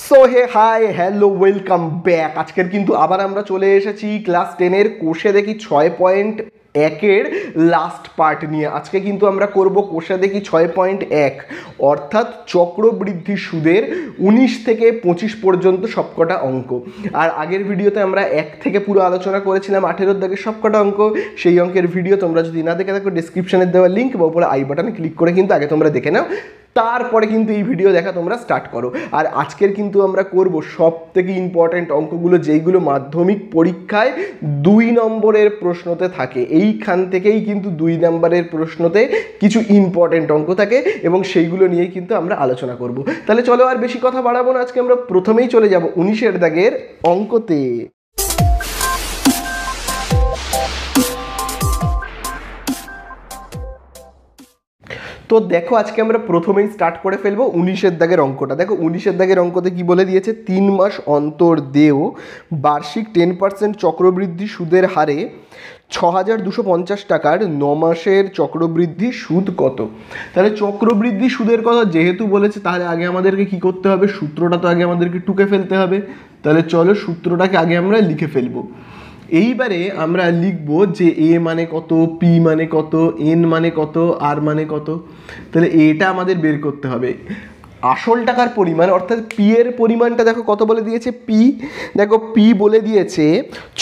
So hey hi hello welcome back. আজকের কিন্তু আবার আমরা চলে এসেছি ক্লাস 10-এর কোষে দেখি 6.1-এর লাস্ট পার্ট নিয়ে। আজকে কিন্তু আমরা করব কোষে দেখি 6.1 অর্থাৎ চক্রবৃদ্ধি সুদের 19 থেকে 25 পর্যন্ত সবকটা অঙ্ক। আর আগের ভিডিওতে আমরা 1 থেকে পুরো আলোচনা করেছিলাম 18 দাগের সবকটা অঙ্ক। সেই অঙ্কের ভিডিও তোমরা যদি না দেখে থাকো ডিসক্রিপশনে দেওয়া লিঙ্ক বা উপরে আই বাটনে ক্লিক করে কিন্তু আগে তোমরা দেখে নাও, তারপরে কিন্তু এই ভিডিও দেখা তোমরা স্টার্ট করো। আর আজকের কিন্তু আমরা করব সব থেকে ইম্পর্ট্যান্ট অঙ্কগুলো, যেইগুলো মাধ্যমিক পরীক্ষায় 2 নম্বরের প্রশ্নতে থাকে। এইখান থেকেই কিন্তু 2 নম্বরের প্রশ্নতে কিছু ইম্পর্ট্যান্ট অঙ্ক থাকে এবং সেইগুলো নিয়েই কিন্তু আমরা আলোচনা করব। তাহলে চলো আর বেশি কথা বাড়াবো না, আজকে আমরা প্রথমেই চলে যাব 19-এর দাগের অঙ্কতে। তো দেখো আজকে আমরা প্রথমেই স্টার্ট করে ফেলবো 19-এর দাগের অঙ্কটা। দেখো 19-এর দাগের অঙ্কতে কি বলে দিয়েছে, 3 মাস অন্তর দেও বার্ষিক 10% চক্রবৃদ্ধি সুদের হারে 6,250 টাকার 9 মাসের চক্রবৃদ্ধি সুদ কত। তাহলে চক্রবৃদ্ধি সুদের কথা যেহেতু বলেছে, তাহলে আগে আমাদেরকে কি করতে হবে, সূত্রটা তো আগে আমাদেরকে টুকে ফেলতে হবে। তাহলে চলো সূত্রটাকে আগে আমরা লিখে ফেলবো। এইবারে আমরা লিখব যে এ মানে কত, পি মানে কত, এন মানে কত, আর মানে কত। তাহলে এটা আমাদের বের করতে হবে। আসল টাকার পরিমাণ অর্থাৎ পি এর পরিমাণটা দেখো কত বলে দিয়েছে, পি দেখো পি বলে দিয়েছে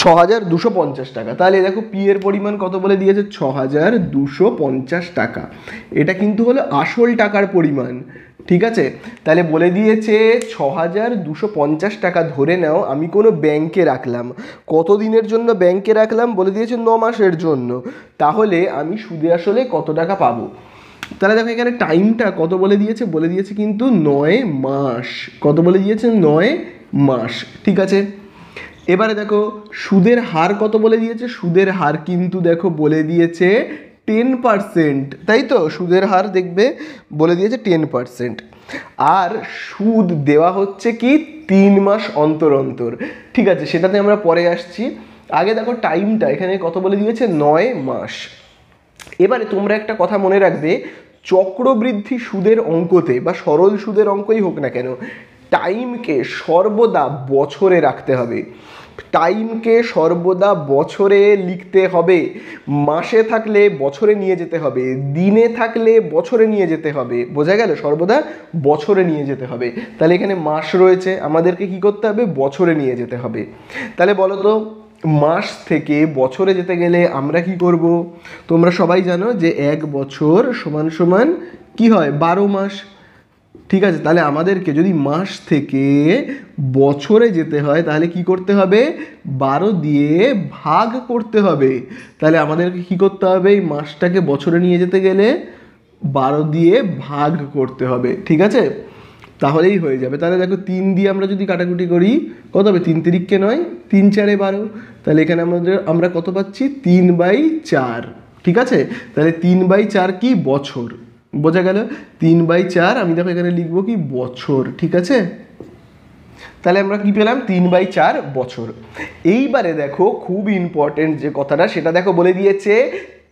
6,250 টাকা। তাহলে দেখো পি এর পরিমাণ কত বলে দিয়েছে, 6,250 টাকা। এটা কিন্তু হলো আসল টাকার পরিমাণ, ঠিক আছে। তাহলে বলে দিয়েছে 6,250 টাকা ধরে নাও আমি কোনো ব্যাংকে রাখলাম। কত দিনের জন্য ব্যাংকে রাখলাম, বলে দিয়েছে 9 মাসের জন্য। তাহলে আমি সুদে আসলে কত টাকা পাবো। তাহলে দেখো এখানে টাইমটা কত বলে দিয়েছে, বলে দিয়েছে কিন্তু 9 মাস। কত বলে দিয়েছে, 9 মাস, ঠিক আছে। এবারে দেখো সুদের হার কত বলে দিয়েছে, সুদের হার কিন্তু দেখো বলে দিয়েছে 10%, তাই তো। সুদের হার দেখবে বলে দিয়েছে 10%। আর সুদ দেওয়া হচ্ছে কি 3 মাস অন্তর অন্তর, ঠিক আছে। সেটাতে আমরা পরে আসছি। আগে দেখো টাইমটা এখানে কত বলে দিয়েছে, 9 মাস। এবারে তোমরা একটা কথা মনে রাখবে, চক্রবৃদ্ধি সুদের অঙ্কতে বা সরল সুদের অঙ্কই হোক না কেন, টাইমকে সর্বদা বছরে রাখতে হবে। টাইমকে সর্বদা বছরে লিখতে হবে। মাসে থাকলে বছরে নিয়ে যেতে হবে, দিনে থাকলে বছরে নিয়ে যেতে হবে, বোঝা গেল। সর্বদা বছরে নিয়ে যেতে হবে। তাহলে এখানে মাস রয়েছে, আমাদেরকে কি করতে হবে, বছরে নিয়ে যেতে হবে। তাহলে বলো তো মাস থেকে বছরে যেতে গেলে আমরা কি করব। তোমরা সবাই জানো যে 1 বছর সমান সমান কি হয়, 12 মাস, ঠিক আছে। তাহলে আমাদেরকে যদি মাস থেকে বছরে যেতে হয় তাহলে কি করতে হবে, 12 দিয়ে ভাগ করতে হবে। তাহলে আমাদেরকে কি করতে হবে, এই মাসটাকে বছরে নিয়ে যেতে গেলে 12 দিয়ে ভাগ করতে হবে, ঠিক আছে। তাহলেই হয়ে যাবে। তাহলে দেখো 3 দিয়ে আমরা যদি কাটাকুটি করি কত হবে, 3 তিরিককে 9, 3 4 12। তাহলে এখানে আমরা কত পাচ্ছি, 3/4, ঠিক আছে। তাহলে 3/4 কি, বছর, বোঝা গেল। 3/4 আমি দেখো এখানে লিখবো কি, বছর, ঠিক আছে। তাহলে আমরা কি পেলাম, 3/4 বছর। এইবারে দেখো খুব ইম্পর্টেন্ট যে কথাটা, সেটা দেখো বলে দিয়েছে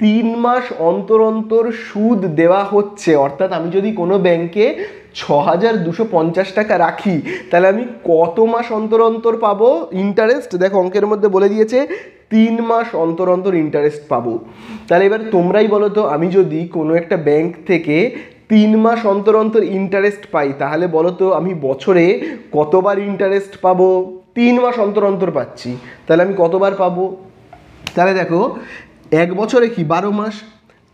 3 মাস অন্তর অন্তর সুদ দেওয়া হচ্ছে। অর্থাৎ আমি যদি কোনো ব্যাংকে 6,250 টাকা রাখি তাহলে আমি কত মাস অন্তর অন্তর পাবো ইন্টারেস্ট। দেখো অঙ্কের মধ্যে বলে দিয়েছে 3 মাস অন্তর অন্তর ইন্টারেস্ট পাবো। তাহলে এবার তোমরাই বলো তো, আমি যদি কোনো একটা ব্যাংক থেকে 3 মাস অন্তর অন্তর ইন্টারেস্ট পাই তাহলে বলো তো আমি বছরে কতবার ইন্টারেস্ট পাবো। 3 মাস অন্তর অন্তর পাচ্ছি, তাহলে আমি কতবার পাবো। তাহলে দেখো 1 বছরে কি 12 মাস।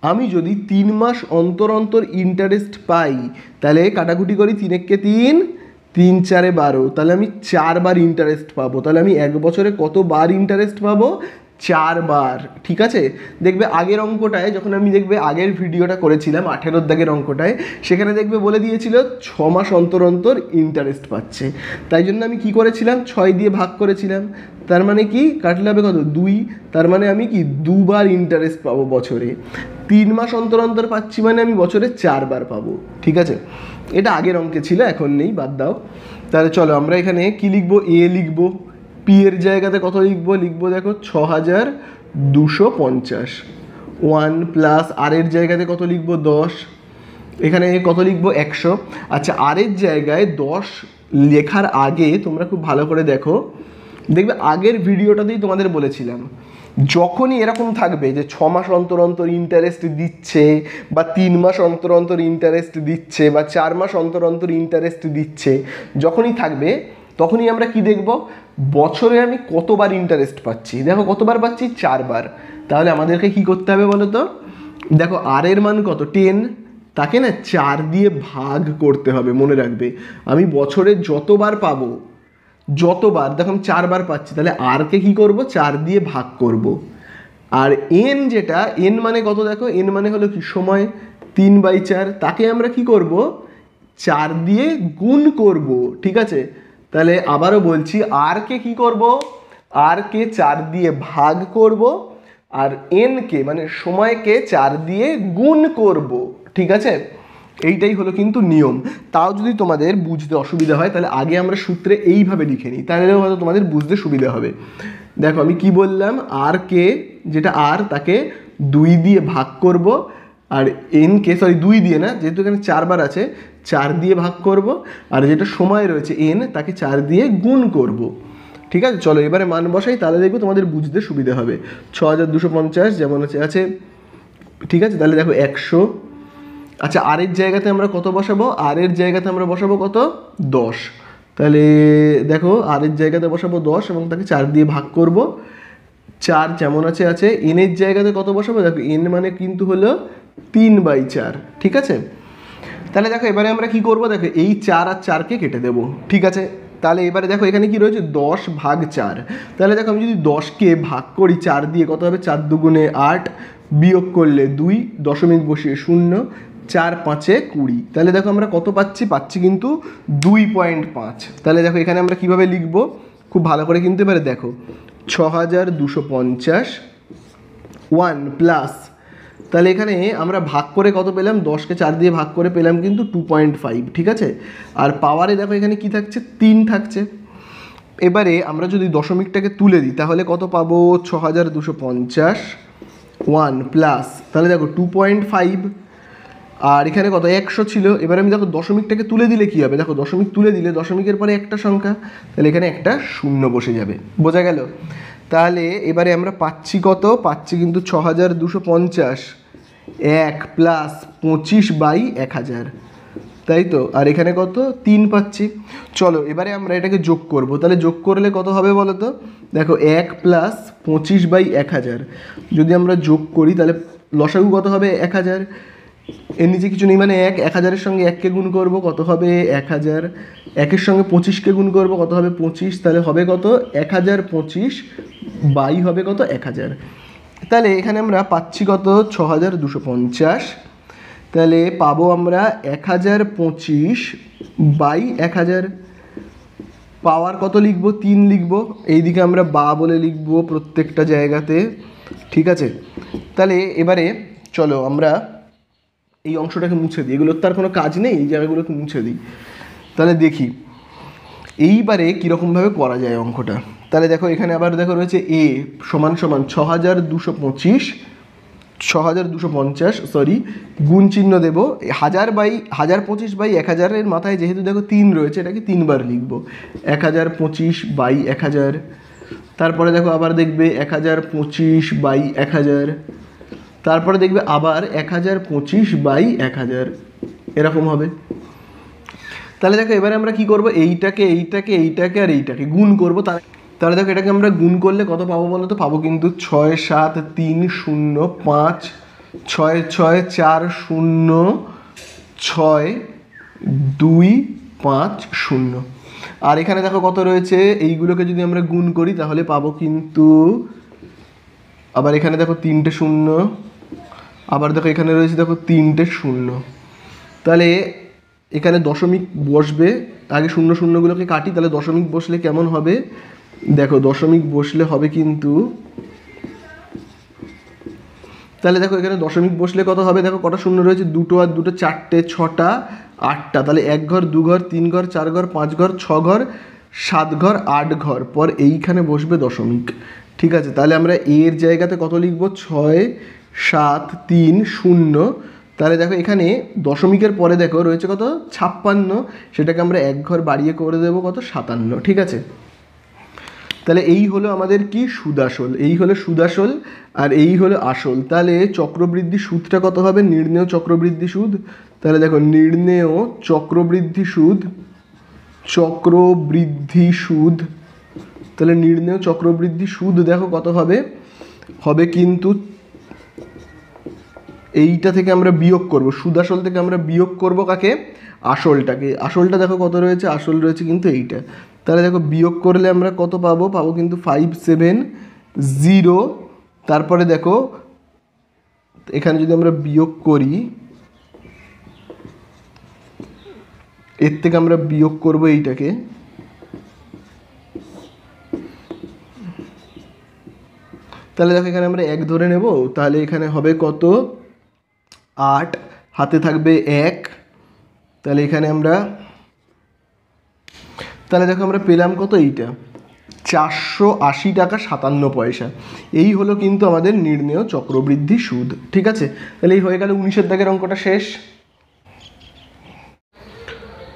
আমি যদি 3 মাস অন্তর অন্তর ইন্টারেস্ট পাই তাহলে কাটাকুটি করি, 3 একে 3, 3 4 12। তাহলে আমি 4 বার ইন্টারেস্ট পাবো। তাহলে আমি 1 বছরে কতবার ইন্টারেস্ট পাবো, 4 বার, ঠিক আছে। দেখবে আগের অঙ্কটায় যখন আমি দেখবে আগের ভিডিওটা করেছিলাম 18 দাগের অঙ্কটায়, সেখানে দেখবে বলে দিয়েছিল 6 মাস অন্তর অন্তর ইন্টারেস্ট পাচ্ছে। তাই জন্য আমি কি করেছিলাম, 6 দিয়ে ভাগ করেছিলাম। তার মানে কি কাটলে হবে কত, 2। তার মানে আমি কি 2 বার ইন্টারেস্ট পাবো বছরে। 3 মাস অন্তর অন্তর পাচ্ছি মানে আমি বছরে 4 বার পাবো, ঠিক আছে। এটা আগের অঙ্কে ছিল, এখন নেই, বাদ দাও। তাহলে চলো আমরা এখানে কি লিখবো, এ লিখবো। পি এর জায়গাতে কত লিখবো, লিখবো দেখো 6,250। 1 প্লাস আর এর জায়গাতে কত লিখবো, 10। এখানে কত লিখবো, 100। আচ্ছা আর এর জায়গায় 10 লেখার আগে তোমরা খুব ভালো করে দেখো, দেখবে আগের ভিডিওটাতেই তোমাদের বলেছিলাম যখনই এরকম থাকবে যে 6 মাস অন্তর অন্তর ইন্টারেস্ট দিচ্ছে বা 3 মাস অন্তর অন্তর ইন্টারেস্ট দিচ্ছে বা 4 মাস অন্তর অন্তর ইন্টারেস্ট দিচ্ছে, যখনই থাকবে তখনই আমরা কি দেখব, বছরে আমি কতবার ইন্টারেস্ট পাচ্ছি। দেখো কতবার পাচ্ছি, 4 বার। তাহলে আমাদেরকে কি করতে হবে বলো তো, দেখো আর এর মান কত, 10, তাকে না 4 দিয়ে ভাগ করতে হবে। মনে রাখবে আমি বছরে যতবার পাবো, যতবার, দেখো আমি 4 বার পাচ্ছি, তাহলে আর কে কী করবো, 4 দিয়ে ভাগ করব। আর এন যেটা, এন মানে কত, দেখো এন মানে হলো কি সময়, 3/4, তাকে আমরা কি করব, 4 দিয়ে গুণ করব। ঠিক আছে, তাহলে আবারও বলছি, আর কে কী করব, আর কে 4 দিয়ে ভাগ করব, আর এন কে মানে সময়কে 4 দিয়ে গুণ করব। ঠিক আছে, এইটাই হলো কিন্তু নিয়ম। তাও যদি তোমাদের বুঝতে অসুবিধা হয় তাহলে আগে আমরা সূত্রে এইভাবে লিখে নিই, তাহলে হয়তো তোমাদের বুঝতে সুবিধা হবে। দেখো আমি কি বললাম, আর কে যেটা আর তাকে 2 দিয়ে ভাগ করব, আর এন কে, সরি 2 দিয়ে না, যেহেতু এখানে 4 বার আছে 4 দিয়ে ভাগ করব, আর যেটা সময় রয়েছে এন তাকে 4 দিয়ে গুণ করব। ঠিক আছে, চলো এবারে মান বসাই, তাহলে দেখবো তোমাদের বুঝতে সুবিধা হবে। 6250 যেমন আছে। ঠিক আছে, তাহলে দেখো 100। আচ্ছা, আর এর জায়গাতে আমরা কত বসাবো, আর এর জায়গাতে আমরা বসাবো কত, 10। তাহলে দেখো আর এর জায়গাতে বসাবো 10 এবং তাকে 4 দিয়ে ভাগ করব। 4 যেমন আছে। এনের জায়গাতে কত বসাবো, দেখো এন মানে কিন্তু হলো 3/4। ঠিক আছে, তাহলে দেখো এবারে আমরা কি করব, দেখো এই 4 আর 4কে কেটে দেবো। ঠিক আছে, তাহলে এবারে দেখো এখানে কি রয়েছে, 10/4। তাহলে দেখো আমি যদি 10কে ভাগ করি 4 দিয়ে, কত হবে, 4 দুগুণে 8, বিয়োগ করলে 2, দশমিক বসিয়ে 0, 4 5-এ 20। তাহলে দেখো আমরা কত পাচ্ছি কিন্তু 2.5। তাহলে দেখো এখানে আমরা কিভাবে লিখব, খুব ভালো করে কিন্তু এবারে দেখো, 6250 1 প্লাস, তাহলে এখানে আমরা ভাগ করে কত পেলাম, 10কে 4 দিয়ে ভাগ করে পেলাম কিন্তু 2.5। ঠিক আছে, আর পাওয়ারে দেখো এখানে কি থাকছে, 3 থাকছে। এবারে আমরা যদি দশমিকটাকে তুলে দিই তাহলে কত পাবো, 6250 1 প্লাস, তাহলে দেখো 2.5, আর এখানে কত, 100 ছিল। এবার আমি দেখো দশমিকটাকে তুলে দিলে কি হবে, দেখো দশমিক তুলে দিলে দশমিকের পরে একটা সংখ্যা, তাহলে এখানে একটা শূন্য বসে যাবে। বোঝা গেল? তাহলে এবারে আমরা পাচ্ছি কত, পাচ্ছি কিন্তু 6250 1 প্লাস 25/1000, তাই তো। আর এখানে কত, 3 পাচ্ছি। চলো এবারে আমরা এটাকে যোগ করব, তাহলে যোগ করলে কত হবে বলো তো, দেখো 1 প্লাস 25/1000 যদি আমরা যোগ করি তাহলে লসাগু কত হবে, 1000। এর নিচে কিছু নেই মানে 1000-এর সঙ্গে 1কে গুণ করব, কত হবে 1000। 1-এর সঙ্গে 25কে গুণ করব, কত হবে 25। তাহলে হবে কত, 1025 বাই হবে কত, 1000। তাহলে এখানে আমরা পাচ্ছি কত, 6250। তাহলে পাবো আমরা 1025/1000। পাওয়ার কত লিখব, 3 লিখব, এইদিকে আমরা বা বলে লিখব প্রত্যেকটা জায়গাতে। ঠিক আছে, তাহলে এবারে চলো আমরা এই অংশটাকে মুছে দিই, এগুলোর তার কোনো কাজ নেই, এই জায়গাগুলোকে মুছে দিই। তাহলে দেখি এইবারে কীরকমভাবে করা যায় অঙ্কটা। তাহলে দেখো এখানে আবার দেখো রয়েছে এ সমান সমান 6250 সরি, গুণ চিহ্ন দেবো 1025/1000 মাথায় যেহেতু দেখো 3 রয়েছে, এটাকে 3 বার লিখবো, 1025/1000। তারপরে দেখো আবার দেখবে 1025/1000, তারপরে দেখবে আবার 1025/1000, এরকম হবে। তাহলে দেখো এবারে আমরা কি করব, এইটাকে আর এইটাকে গুণ করব। তাহলে দেখো এটাকে আমরা গুণ করলে কত পাবো বলো তো, পাবো কিন্তু 6 7 3 0 5 6 6 4 0 6 2 5 0। আর এখানে দেখো কত রয়েছে, এইগুলোকে যদি আমরা গুণ করি তাহলে পাবো কিন্তু, আবার এখানে দেখো 3টে 0, আবার দেখো এখানে রয়েছে দেখো 3টে 0। তাহলে এখানে দশমিক বসবে, আগে 0 0গুলোকে কাটি, তাহলে দশমিক বসলে কেমন হবে, দেখো দশমিক বসলে হবে কিন্তু, তাহলে দেখো এখানে দশমিক বসলে কত হবে, দেখো কটা শূন্য রয়েছে, 2টো আর 2টো 4টে 6টা 8টা, তাহলে 1 ঘর 2 ঘর 3 ঘর 4 ঘর 5 ঘর 6 ঘর 7 ঘর 8 ঘর পর এইখানে বসবে দশমিক। ঠিক আছে, তাহলে আমরা এর জায়গাতে কত লিখব, 6 7 3 0, তাহলে দেখো এখানে দশমিকের পরে দেখো রয়েছে কত 56, সেটাকে আমরা এক ঘর বাড়িয়ে করে দেবো কত 57, ঠিক আছে। তাহলে এই হলো আমাদের কি সুদাসল, এই হলো সুদাসল আর এই হলো আসল। তাহলে চক্রবৃদ্ধি সুদটা কত হবে, নির্ণেয় চক্রবৃদ্ধি সুদ। তাহলে দেখো নির্ণেয় চক্রবৃদ্ধি সুদ, চক্রবৃদ্ধি সুদ, তাহলে নির্ণেয় চক্রবৃদ্ধি সুদ দেখো কত হবে, হবে কিন্তু এইটা থেকে আমরা বিয়োগ করব, সুদাসল থেকে আমরা বিয়োগ করব কাকে, আসলটাকে। আসলটা দেখো কত রয়েছে, আসল রয়েছে কিন্তু এইটা। তাহলে দেখো বিয়োগ করলে আমরা কত পাবো, পাবো কিন্তু 570। তারপরে দেখো এখানে যদি আমরা বিয়োগ করি, এর থেকে আমরা বিয়োগ করব এইটাকে, তাহলে দেখো এখানে আমরা 1 ধরে নেব। তাহলে এখানে হবে কত 8, হাতে থাকবে 1, তাহলে এখানে আমরা, তাহলে দেখো আমরা পেলাম কত, এইটা 480 টাকা 57 পয়সা। এই হলো কিন্তু আমাদের নির্ণেয় চক্রবৃদ্ধি সুদ, ঠিক আছে। তাহলে এই হয়ে গেল 19-এর দাগের অঙ্কটা শেষ।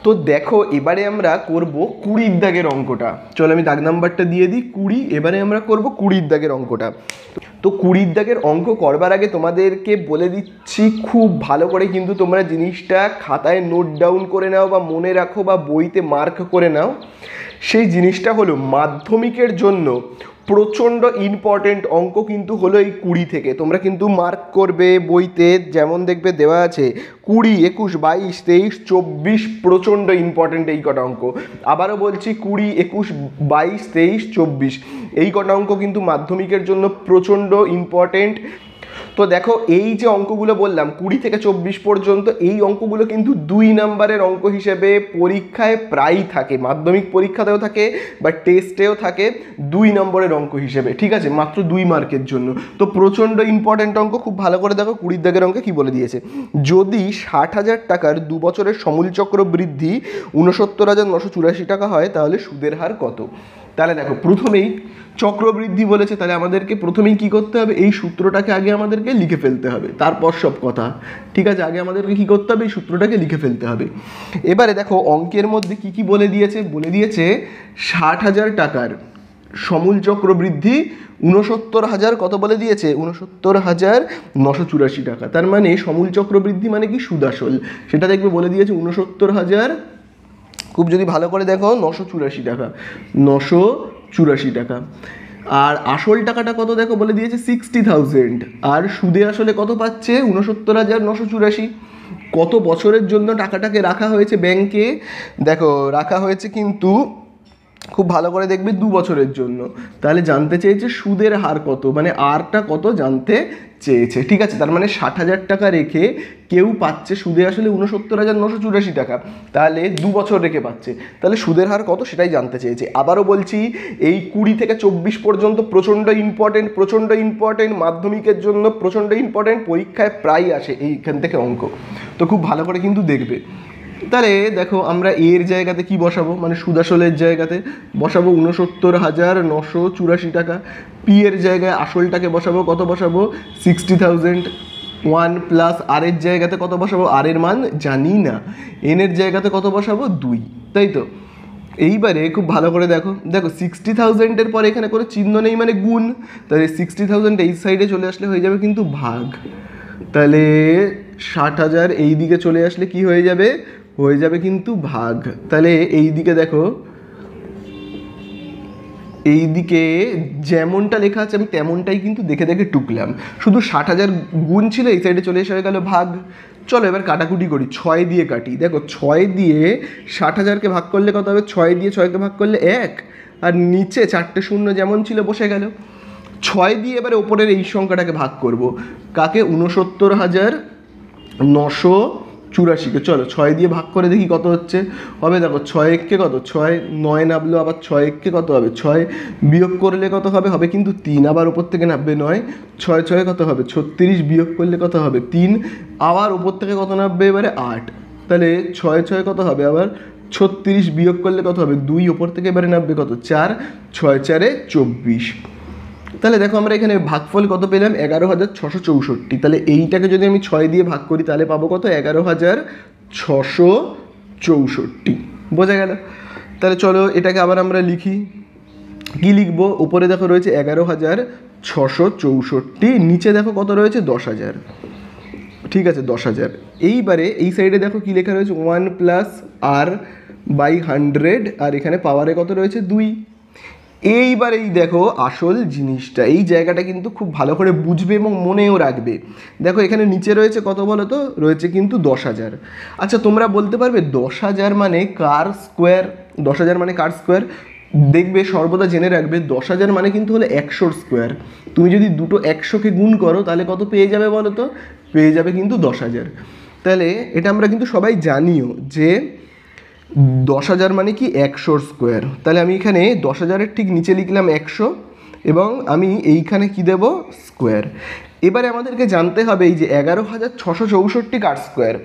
তো দেখো এবারে আমরা করব 20-এর দাগের অঙ্কটা। চলো আমি দাগ নাম্বারটা দিয়ে দিই 20। এবারে আমরা করব 20-এর দাগের অঙ্কটা। তো 20-এর দাগের অঙ্ক করবার আগে তোমাদেরকে বলে দিচ্ছি খুব ভালো করে কিন্তু তোমরা জিনিসটা খাতায় নোট ডাউন করে নাও বা মনে রাখো বা বইতে মার্ক করে নাও। সেই জিনিসটা হলো মাধ্যমিকের জন্য প্রচণ্ড ইম্পর্টেন্ট অঙ্ক কিন্তু হলো এই 20 থেকে। তোমরা কিন্তু মার্ক করবে বইতে, যেমন দেখবে দেওয়া আছে 20, 21, 22, 23, 24, প্রচণ্ড ইম্পর্টেন্ট এই কটা অঙ্ক। আবারও বলছি 20, 21, 22, 23, 24 এই কটা অঙ্ক কিন্তু মাধ্যমিকের জন্য প্রচণ্ড ইম্পর্টেন্ট। তো দেখো এই যে অঙ্কগুলো বললাম 20 থেকে 24 পর্যন্ত, এই অঙ্কগুলো কিন্তু 2 নম্বরের অঙ্ক হিসেবে পরীক্ষায় প্রায়ই থাকে, মাধ্যমিক পরীক্ষাতেও থাকে বা টেস্টেও থাকে 2 নম্বরের অঙ্ক হিসেবে, ঠিক আছে, মাত্র 2 মার্কের জন্য। তো প্রচণ্ড ইম্পর্টেন্ট অঙ্ক, খুব ভালো করে দেখো 20 দাগের অঙ্কে কী বলে দিয়েছে। যদি 60,000 টাকার 2 বছরের সমূলচক্র বৃদ্ধি 69,984 টাকা হয় তাহলে সুদের হার কত। তাহলে দেখো প্রথমেই চক্রবৃদ্ধি বলেছে, তাহলে আমাদেরকে প্রথমেই কি করতে হবে, এই সূত্রটাকে আগে আমাদেরকে লিখে ফেলতে হবে, তারপর সব কথা, ঠিক আছে। আগে আমাদেরকে কি করতে হবে, এই সূত্রটাকে লিখে ফেলতে হবে। এবারে দেখো অঙ্কের মধ্যে কি কি বলে দিয়েছে, বলে দিয়েছে 60,000 টাকার সমূল চক্রবৃদ্ধি 69,000 কত বলে দিয়েছে, 69,984 টাকা। তার মানে সমূল চক্রবৃদ্ধি মানে কি, সুদাসল, সেটা দেখবে বলে দিয়েছে 69,000, খুব যদি ভালো করে দেখো 984 টাকা, 984 টাকা। আর আসল টাকাটা কত দেখো বলে দিয়েছে 60,000, আর সুদে আসলে কত পাচ্ছে 69,984। কত বছরের জন্য টাকাটাকে রাখা হয়েছে ব্যাংকে, দেখো রাখা হয়েছে কিন্তু খুব ভালো করে দেখবে 2 বছরের জন্য। তাহলে জানতে চেয়েছে সুদের হার কত, মানে আরটা কত জানতে চেয়েছে, ঠিক আছে। তার মানে 60,000 টাকা রেখে কেউ পাচ্ছে সুদে আসলে 69,984 টাকা, তাহলে 2 বছর রেখে পাচ্ছে, তাহলে সুদের হার কত সেটাই জানতে চেয়েছে। আবারও বলছি এই 20 থেকে 24 পর্যন্ত প্রচণ্ড ইম্পর্টেন্ট, প্রচণ্ড ইম্পর্টেন্ট, মাধ্যমিকের জন্য প্রচণ্ড ইম্পর্টেন্ট, পরীক্ষায় প্রায় আসে এইখান থেকে অঙ্ক, তো খুব ভালো করে কিন্তু দেখবে। তাহলে দেখো আমরা এর জায়গাতে কি বসাবো, মানে সুদাসলের জায়গাতে বসাবো 69,984 টাকা। পি এর জায়গায় আসলটাকে বসাবো, কত বসাবো 60,000। 1 প্লাস আর এর জায়গাতে কত বসাবো, আর এর মান জানি না। এন এর জায়গাতে কত বসাবো 2, তাই তো। এইবারে খুব ভালো করে দেখো, দেখো 60,000-এর পরে এখানে কোনো চিহ্ন নেই মানে গুণ, তাহলে 60,000 এই সাইডে চলে আসলে হয়ে যাবে কিন্তু ভাগ। তাহলে 60,000 এই দিকে চলে আসলে কি হয়ে যাবে, হয়ে যাবে কিন্তু ভাগ। তাহলে এই দিকে দেখো, এই দিকে যেমনটা লেখা আছে আমি তেমনটাই কিন্তু দেখে দেখে টুকলাম, শুধু 60,000 গুণ ছিল, এই সাইডে চলে এসে হয়ে গেল ভাগ। চলো এবার কাটাকুটি করি, 6 দিয়ে কাটি। দেখো 6 দিয়ে 60,000-কে ভাগ করলে কত হবে, 6 দিয়ে 6-কে ভাগ করলে 1, আর নিচে 4টে শূন্য যেমন ছিল বসে গেল। 6 দিয়ে এবারে ওপরের এই সংখ্যাটাকে ভাগ করব, কাকে 69,984-কে। চলো 6 দিয়ে ভাগ করে দেখি কত হচ্ছে, হবে দেখো 6-1-কে কত 6, 9 নামলো, আবার 6-1-কে কত হবে 6, বিয়োগ করলে কত হবে, হবে কিন্তু 3, আবার ওপর থেকে নামবে 9, 6 6 কত হবে 36, বিয়োগ করলে কত হবে 3, আবার ওপর থেকে কত নামবে এবারে 8, তাহলে 6 6 কত হবে আবার 36, বিয়োগ করলে কত হবে 2, ওপর থেকে এবারে নামবে কত 4, 6 4-এ 24। তাহলে দেখো আমরা এখানে ভাগফল কত পেলাম 11,664। তাহলে এইটাকে যদি আমি 6 দিয়ে ভাগ করি তাহলে পাবো কত 11,664। বোঝা গেল? তাহলে চলো এটাকে আবার আমরা লিখি। কি লিখবো? উপরে দেখো রয়েছে 11,664, নিচে দেখো কত রয়েছে 10,000। ঠিক আছে 10,000। এইবারে এই সাইডে দেখো কি লেখা রয়েছে 1 + r/100, আর এখানে পাওয়ারে কত রয়েছে 2। এইবার এই দেখো আসল জিনিসটা, এই জায়গাটা কিন্তু খুব ভালো করে বুঝবে এবং মনেও রাখবে। দেখো এখানে নিচে রয়েছে কত বলো তো? রয়েছে কিন্তু 10,000। আচ্ছা তোমরা বলতে পারবে 10,000 মানে কার স্কোয়ার? 10,000 মানে কার স্কোয়ার? দেখবে সর্বদা জেনে রাখবে 10,000 মানে কিন্তু হলো 100 স্কোয়ার। তুমি যদি দুটো 100কে গুণ করো তাহলে কত পেয়ে যাবে বলো তো? পেয়ে যাবে কিন্তু 10,000। তাহলে এটা আমরা কিন্তু সবাই জানিও যে 10,000 মানে কি 100 স্কোয়ার। তাহলে আমি এখানে 10,000-এর ঠিক নিচে লিখলাম 100 এবং আমি এইখানে কি দেব? স্কোয়ার। এবারে আমাদেরকে জানতে হবে এই যে 11,664 কার স্কোয়ার।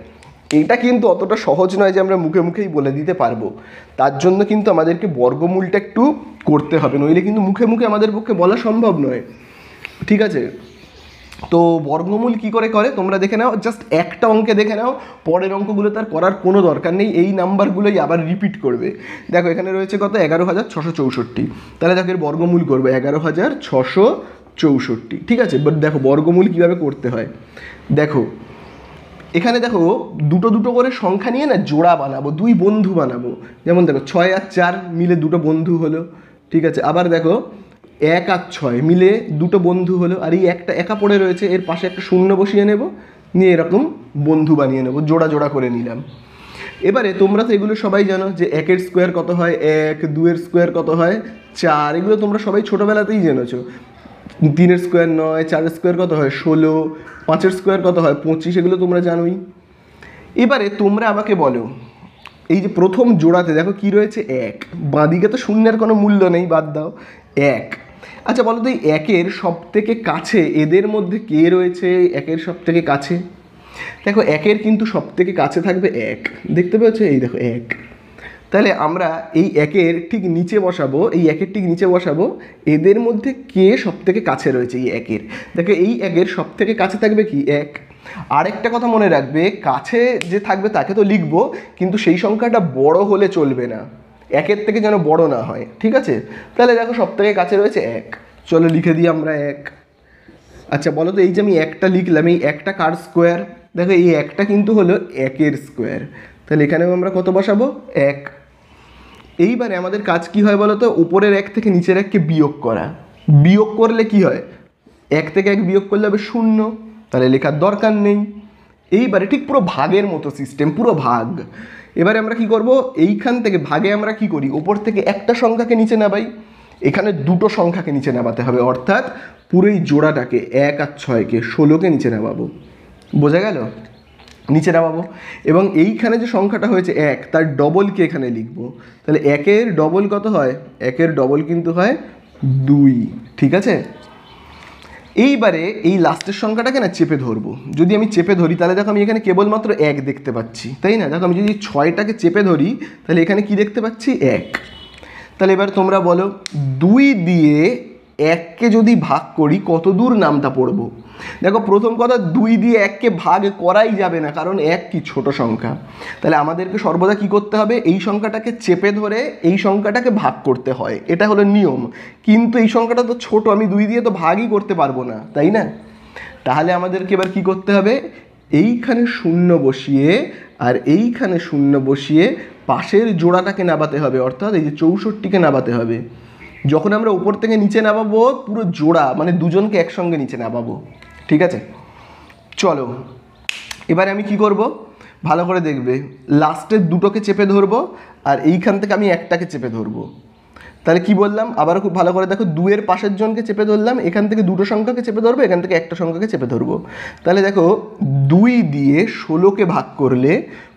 এটা কিন্তু অতটা সহজ নয় যে আমরা মুখে মুখেই বলে দিতে পারবো। তার জন্য কিন্তু আমাদেরকে বর্গমূলটা একটু করতে হবে, নইলে কিন্তু মুখে মুখে আমাদের পক্ষে বলা সম্ভব নয়। ঠিক আছে? তো বর্গমূল কি করে করে তোমরা দেখে নাও, জাস্ট একটা অঙ্কে দেখে নাও, পরের অঙ্কগুলো তার করার কোনো দরকার নেই, এই নাম্বারগুলোই আবার রিপিট করবে। দেখো এখানে রয়েছে কত 11,664। তাহলে দেখো এর বর্গমূল করবে 11,664। ঠিক আছে? বাট দেখো বর্গমূল কীভাবে করতে হয় দেখো, এখানে দেখো দুটো দুটো করে সংখ্যা নিয়ে না জোড়া বানাবো, দুই বন্ধু বানাবো। যেমন দেখো 6 আর 4 মিলে দুটো বন্ধু হলো। ঠিক আছে? আবার দেখো 1 আর 6 মিলে দুটো বন্ধু হলো। আর এই একটা একা পড়ে রয়েছে, এর পাশে একটা শূন্য বসিয়ে নেব, নিয়ে এরকম বন্ধু বানিয়ে নেব, জোড়া জোড়া করে নিলাম। এবারে তোমরা তো এগুলো সবাই জানো যে 1-এর স্কোয়ার কত হয় 1, 2-এর স্কোয়ার কত হয় 4, এগুলো তোমরা সবাই ছোটোবেলাতেই জেনেছো। 3-এর স্কোয়ার 9, 4-এর স্কোয়ার কত হয় 16, 5-এর স্কোয়ার কত হয় 25, এগুলো তোমরা জানোই। এবারে তোমরা আমাকে বলো এই যে প্রথম জোড়াতে দেখো কি রয়েছে 1, বাঁদিকে তো শূন্যের কোনো মূল্য নেই, বাদ দাও 1। আচ্ছা বলো তো এই 1-এর সব থেকে কাছে এদের মধ্যে কে রয়েছে 1-এর সব থেকে কাছে? দেখো 1-এর কিন্তু সব থেকে কাছে থাকবে 1, দেখতে পাচ্ছ এই দেখো 1। তাহলে আমরা এই 1-এর ঠিক নিচে বসাবো, এই 1-এর ঠিক নিচে বসাবো এদের মধ্যে কে সব থেকে কাছে রয়েছে এই 1-এর। দেখো এই 1-এর সব থেকে কাছে থাকবে কি 1। আরেকটা কথা মনে রাখবে, কাছে যে থাকবে তাকে তো লিখবো, কিন্তু সেই সংখ্যাটা বড় হলে চলবে না, 1-এর থেকে যেন বড় না হয়। ঠিক আছে? তাহলে দেখো সব থেকে কাছে রয়েছে 1, চলো লিখে দিই আমরা 1। আচ্ছা বলো তো এই যে আমি 1টা লিখলাম, এই 1টা কার স্কোয়ার? দেখো এই 1টা কিন্তু হলো 1-এর স্কোয়ার। তাহলে এখানেও আমরা কত বসাবো 1। এইবারে আমাদের কাজ কি হয় বলো তো? উপরের 1 থেকে নিচের 1কে বিয়োগ করা। বিয়োগ করলে কি হয়? 1 থেকে 1 বিয়োগ করলে হবে 0, তাহলে লেখার দরকার নেই। এইবারে ঠিক পুরো ভাগের মতো সিস্টেম, পুরো ভাগ। এবারে আমরা কি করব? এইখান থেকে ভাগে আমরা কি করি? উপর থেকে একটা সংখ্যাকে নিচে নামাই, এখানে দুটো সংখ্যাকে নিচে নামাতে হবে, অর্থাৎ পুরো এই জোড়াটাকে 1 আর 6কে 16কে নিচে নামাবো। বোঝা গেল? নিচে নামাবো এবং এইখানে যে সংখ্যাটা হয়েছে 1 তার ডবলকে এখানে লিখবো। তাহলে 1-এর ডবল কত হয়? 1-এর ডবল কিন্তু হয় 2। ঠিক আছে? এইবারে এই লাস্টের সংখ্যাটাকে না চেপে ধরবো। যদি আমি চেপে ধরি তাহলে দেখো আমি এখানে কেবলমাত্র 1 দেখতে পাচ্ছি, তাই না? দেখো আমি যদি 6টাকে চেপে ধরি তাহলে এখানে কি দেখতে পাচ্ছি 1। তাহলে এবার তোমরা বলো 2 দিয়ে 1কে যদি ভাগ করি কত দূর নামটা পড়বো? দেখো প্রথম কথা 2 দিয়ে 1কে ভাগ করাই যাবে না, কারণ 1 কি ছোট সংখ্যা। তাহলে আমাদেরকে সর্বদা কি করতে হবে? এই সংখ্যাটাকে চেপে ধরে এই সংখ্যাটাকে ভাগ করতে হয়, এটা হলো নিয়ম। কিন্তু এই সংখ্যাটা তো ছোট, আমি 2 দিয়ে তো ভাগই করতে পারবো না, তাই না? তাহলে আমাদেরকে এবার কি করতে হবে? এইখানে 0 বসিয়ে আর এইখানে 0 বসিয়ে পাশের জোড়াটাকে নামাতে হবে, অর্থাৎ এই যে 64কে নামাতে হবে। যখন আমরা উপর থেকে নিচে নামাবো পুরো জোড়া মানে দুজনকে একসঙ্গে নিচে নামাবো। ঠিক আছে? চলো এবারে আমি কি করব? ভালো করে দেখবে, লাস্টের দুটোকে চেপে ধরবো আর এইখান থেকে আমি একটাকে চেপে ধরবো। তাহলে কি বললাম আবারও খুব ভালো করে দেখো, 2-এর পাশের জনকে চেপে ধরলাম, এখান থেকে দুটো সংখ্যাকে চেপে ধরবো, এখান থেকে একটা সংখ্যাকে চেপে ধরবো। তাহলে দেখো 2 দিয়ে 16কে ভাগ করলে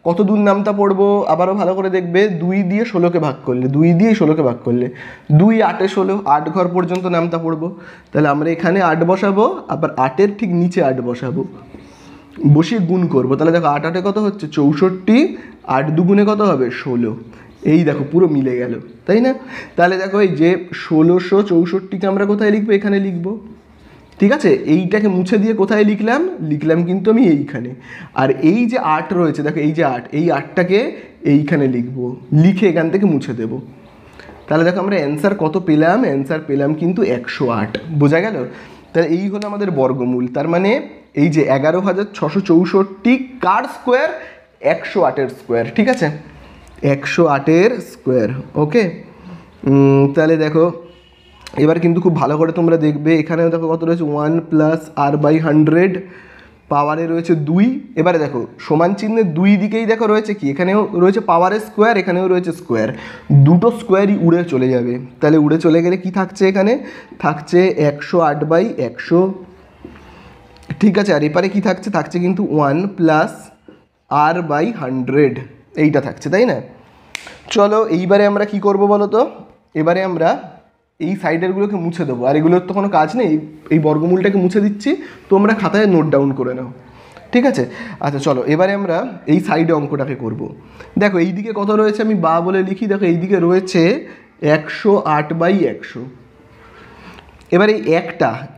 কত দূর নামটা পড়বো? আবারও ভালো করে দেখবে, 2 দিয়ে 16কে ভাগ করলে 2 দিয়ে 16কে ভাগ করলে 2 8 16, 8 ঘর পর্যন্ত নামটা পড়বো। তাহলে আমরা এখানে 8 বসাবো, আবার 8-এর ঠিক নিচে 8 বসাবো, বসিয়ে গুণ করবো। তাহলে দেখো 8 8 কত হচ্ছে 64, 8 2 গুণে কত হবে 16। এই দেখো পুরো মিলে গেল, তাই না? তাহলে দেখো এই যে 1664কে আমরা কোথায় লিখবো? এখানে লিখবো, ঠিক আছে? এইটাকে মুছে দিয়ে কোথায় লিখলাম? লিখলাম কিন্তু আমি এইখানে। আর এই যে 8 রয়েছে, দেখো এই যে 8, এই 8টাকে এইখানে লিখবো, লিখে এখান থেকে মুছে দেবো। তাহলে দেখো আমরা অ্যান্সার কত পেলাম? অ্যান্সার পেলাম কিন্তু 108। বোঝা গেল? তাহলে এই হলো আমাদের বর্গমূল। তার মানে এই যে 11,664 কার স্কোয়ার? 108-এর স্কোয়ার, ঠিক আছে? 108-এর স্কোয়ার, ওকে। তাহলে দেখো এবার কিন্তু খুব ভালো করে তোমরা দেখবে, এখানেও দেখো কত রয়েছে, 1 + r/100, পাওয়ারে রয়েছে 2। এবারে দেখো সমান চিহ্নের দুই দিকেই দেখো রয়েছে কি, এখানেও রয়েছে পাওয়ারের স্কোয়ার, এখানেও রয়েছে স্কোয়ার, দুটো স্কোয়ারই উড়ে চলে যাবে। তাহলে উড়ে চলে গেলে কি থাকছে? এখানে থাকছে 108/100, ঠিক আছে? আর এপারে কি থাকছে? থাকছে কিন্তু 1 + r/100, এইটা থাকছে, তাই না? চলো এইবারে আমরা কি করব বলো তো? এবারে আমরা এই সাইডেরগুলোকে মুছে দেবো, আর এগুলোর তো কোনো কাজ নেই, এই বর্গমূলটাকে মুছে দিচ্ছি, তোমরা খাতায় নোট ডাউন করে নাও, ঠিক আছে? আচ্ছা চলো এবারে আমরা এই সাইডে অঙ্কটাকে করব। দেখো এই দিকে কত রয়েছে, আমি বা বলে লিখি, দেখো এই দিকে রয়েছে 108/100। এবার এই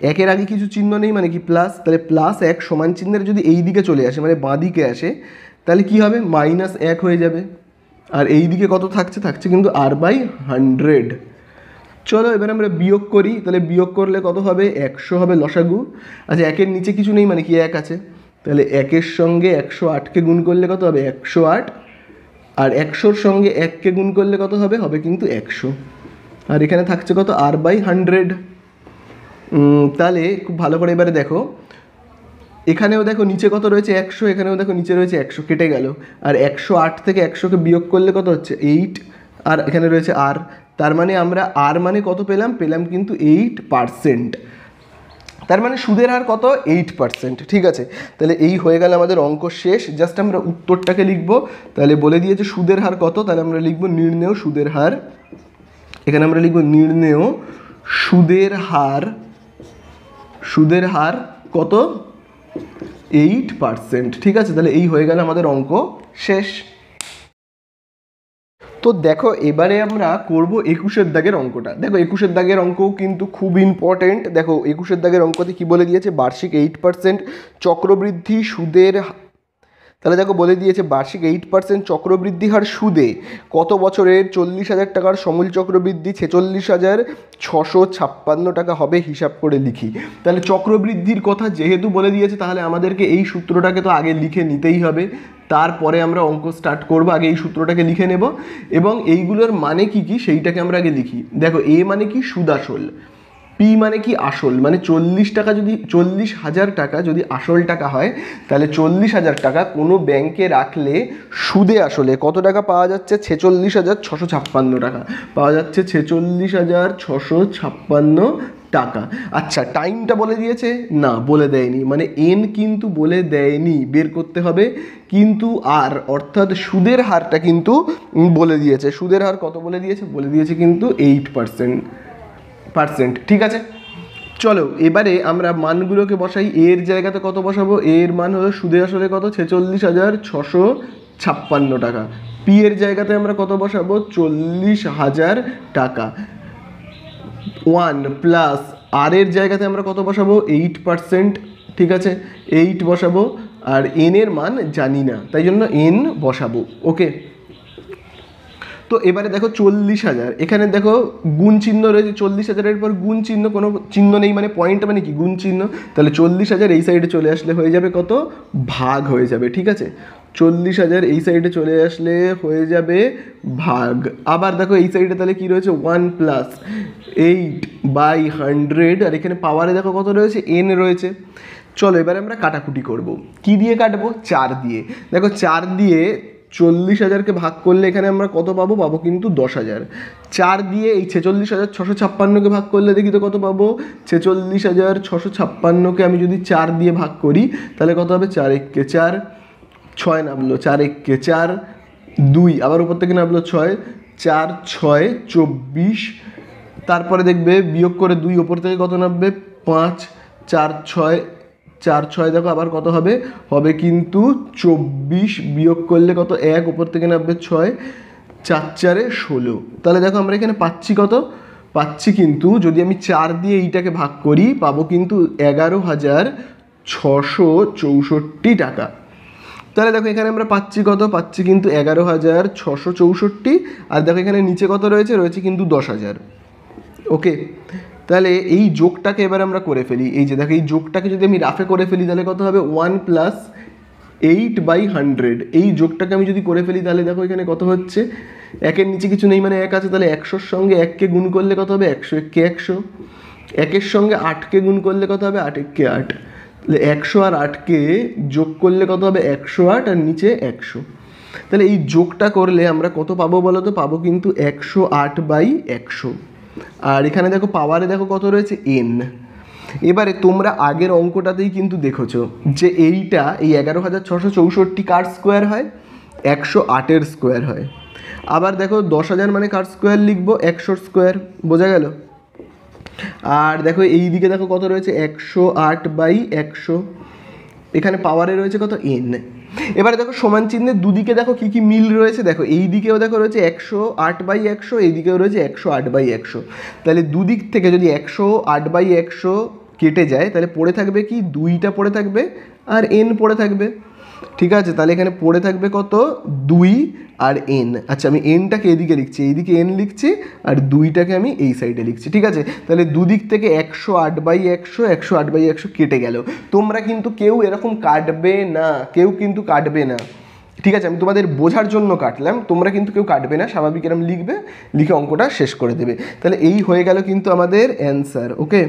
একের আগে কিছু চিহ্ন নেই, মানে কি প্লাস, তাহলে +1 সমান চিহ্নের যদি এই দিকে চলে আসে, মানে বাঁ দিকে আসে, তাহলে কি হবে? -1 হয়ে যাবে। আর এই দিকে কত থাকছে? থাকছে কিন্তু r/100। চলো এবার আমরা বিয়োগ করি, তাহলে বিয়োগ করলে কত হবে? 100 হবে লসাগু। আচ্ছা একের নিচে কিছু নেই, মানে কি 1 আছে, তাহলে 1-এর সঙ্গে 108কে গুণ করলে কত হবে? 108। আর 100-র সঙ্গে 1কে গুণ করলে কত হবে? হবে কিন্তু 100। আর এখানে থাকছে কত? r/100। তাহলে খুব ভালো করে এবারে দেখো, এখানেও দেখো নিচে কত রয়েছে? 100, এখানেও দেখো নিচে রয়েছে 100, কেটে গেল। আর 108 থেকে 100কে বিয়োগ করলে কত হচ্ছে? 8। আর এখানে রয়েছে আর, তার মানে আমরা আর মানে কত পেলাম? পেলাম কিন্তু 8%। তার মানে সুদের হার কত? 8%, ঠিক আছে? তাহলে এই হয়ে গেল আমাদের অঙ্ক শেষ। জাস্ট আমরা উত্তরটাকে লিখব। তাহলে বলে দিয়েছে সুদের হার কত, তাহলে আমরা লিখব নির্ণেয় সুদের হার। এখানে আমরা লিখব নির্ণেয় সুদের হার। সুদের হার কত? 8%, ঠিক আছে? তাহলে এই হয়ে গেল আমাদের অঙ্ক শেষ। তো দেখো এবারে আমরা করব 21-এর দাগের অঙ্কটা। দেখো 21-এর দাগের অঙ্কও কিন্তু খুব ইম্পর্টেন্ট। দেখো 21-এর দাগের অঙ্কতে কি বলে দিয়েছে? বার্ষিক 8% চক্রবৃদ্ধি সুদের, তাহলে দেখো বলে দিয়েছে বার্ষিক 8% চক্রবৃদ্ধি হার সুদে কত বছরের 40,000 টাকার সমূল চক্রবৃদ্ধি 46,656 টাকা হবে, হিসাব করে লিখি। তাহলে চক্রবৃদ্ধির কথা যেহেতু বলে দিয়েছে, তাহলে আমাদেরকে এই সূত্রটাকে তো আগে লিখে নিতেই হবে, তারপরে আমরা অঙ্ক স্টার্ট করব। আগে এই সূত্রটাকে লিখে নেব এবং এইগুলোর মানে কি কি সেইটাকে আমরা আগে লিখি। দেখো এ মানে কি? সুদ আসল। পি মানে কি? আসল। মানে 40,000 টাকা যদি আসল টাকা হয়, তাহলে 40,000 টাকা কোনো ব্যাংকে রাখলে সুদে আসলে কত টাকা পাওয়া যাচ্ছে? 46,656 টাকা পাওয়া যাচ্ছে। 46,656 টাকা। আচ্ছা টাইমটা বলে দিয়েছে? না, বলে দেয়নি, মানে এন কিন্তু বলে দেয়নি, বের করতে হবে। কিন্তু আর অর্থাৎ সুদের হারটা কিন্তু বলে দিয়েছে। সুদের হার কত বলে দিয়েছে? বলে দিয়েছে কিন্তু 8%, ঠিক আছে? চলো এবারে আমরা মানগুলোকে বসাই। এর জায়গাতে কত বসাবো? এর মান হলো সুদে আসলে কত? 46,656 টাকা। পি এর জায়গাতে আমরা কত বসাবো? 40,000 টাকা। 1 প্লাস আর এর জায়গাতে আমরা কত বসাবো? 8%, ঠিক আছে? 8 বসাবো। আর এন এর মান জানি না, তাই জন্য এন বসাবো, ওকে? তো এবারে দেখো 40,000, এখানে দেখো গুণ চিহ্ন রয়েছে। 40,000-এর পর গুণ চিহ্ন, কোনো চিহ্ন নেই, মানে পয়েন্ট মানে কি? গুণ চিহ্ন। তাহলে 40,000 এই সাইডে চলে আসলে হয়ে যাবে কত? ভাগ হয়ে যাবে, ঠিক আছে? 40,000 এই সাইডে চলে আসলে হয়ে যাবে ভাগ। আবার দেখো এই সাইডে তাহলে কি রয়েছে? 1 প্লাস 8/100। আর এখানে পাওয়ারে দেখো কত রয়েছে? এন রয়েছে। চলো এবারে আমরা কাটাকুটি করব। কি দিয়ে কাটবো? 4 দিয়ে। দেখো 4 দিয়ে 40,000-কে ভাগ করলে এখানে আমরা কত পাবো? পাবো কিন্তু 10,000। 4 দিয়ে এই 46,656-কে ভাগ করলে দেখি তো কত পাবো? 46,656-কে আমি যদি 4 দিয়ে ভাগ করি তাহলে কত হবে? 4 1 কে 4, 6 নামলো, 4 1 কে 4, 2 আবার উপর থেকে নামলো 6, 4 6 24। তারপরে দেখবে বিয়োগ করে 2 ওপর থেকে কত নামবে? 5, 4 6, 4 6 দেখো আবার কত হবে? হবে কিন্তু 24। বিয়োগ করলে কত? 1 ওপর থেকে নামবে 6, 4 4 16। তাহলে দেখো আমরা এখানে পাচ্ছি কত, পাচ্ছি কিন্তু যদি আমি 4 দিয়ে এইটাকে ভাগ করি পাবো কিন্তু 11,664 টাকা। তাহলে দেখো এখানে আমরা পাচ্ছি কত, পাচ্ছি কিন্তু 11,664। আর দেখো এখানে নিচে কত রয়েছে, রয়েছে কিন্তু 10,000। ওকে, তাহলে এই যোগটাকে এবার আমরা করে ফেলি। এই যে দেখো এই যোগটাকে যদি আমি রাফে করে ফেলি তাহলে কত হবে, 1 + 8/100। এই যোগটাকে আমি যদি করে ফেলি তাহলে দেখো এখানে কত হচ্ছে, একের নিচে কিছু নেই মানে 1 আছে, তাহলে 100-র সঙ্গে 1কে গুণ করলে কত হবে, 100 1কে 100। 1-এর সঙ্গে 8কে গুণ করলে কত হবে, 8 1কে 8। তাহলে 100 আর 8কে যোগ করলে কত হবে, 108 আর নিচে 100। তাহলে এই যোগটা করলে আমরা কত পাবো বলো তো, পাবো কিন্তু 108/100। আর এখানে দেখো পাওয়ারে দেখো কত রয়েছে, n। এবারে তোমরা আগের অঙ্কটাতেই কিন্তু দেখেছো যে এইটা এই 11,664 কার স্কোয়ার হয়, 108-এর স্কোয়ার হয়। আবার দেখো 10,000 মানে কার স্কোয়ার লিখবো, 100-র স্কোয়ার, বোঝা গেল। আর দেখো এই দিকে দেখো কত রয়েছে, 108/100। এখানে পাওয়ারে রয়েছে কত, n। এবারে দেখো সমান চিহ্নের দুদিকে দেখো কি কি মিল রয়েছে, দেখো এই দিকেও দেখো রয়েছে 108/100, এই দিকেও রয়েছে 108/100। তাহলে দুদিক থেকে যদি 108/100 কেটে যায় তাহলে পড়ে থাকবে কি, 2টা পড়ে থাকবে আর n পড়ে থাকবে। ঠিক আছে, তাহলে এখানে পড়ে থাকবে কত, 2 আর n। আচ্ছা আমি nটাকে এদিকে লিখছি, এইদিকে n লিখছি, আর 2টাকে আমি এই সাইডে লিখছি। ঠিক আছে, তাহলে দুদিক থেকে 108/100 কেটে গেল। তোমরা কিন্তু কেউ এরকম কাটবে না, কেউ কিন্তু কাটবে না। ঠিক আছে, আমি তোমাদের বোঝার জন্য কাটলাম, তোমরা কিন্তু কেউ কাটবে না, স্বাভাবিক এরকম লিখবে, লিখে অঙ্কটা শেষ করে দেবে। তাহলে এই হয়ে গেল কিন্তু আমাদের অ্যান্সার। ওকে,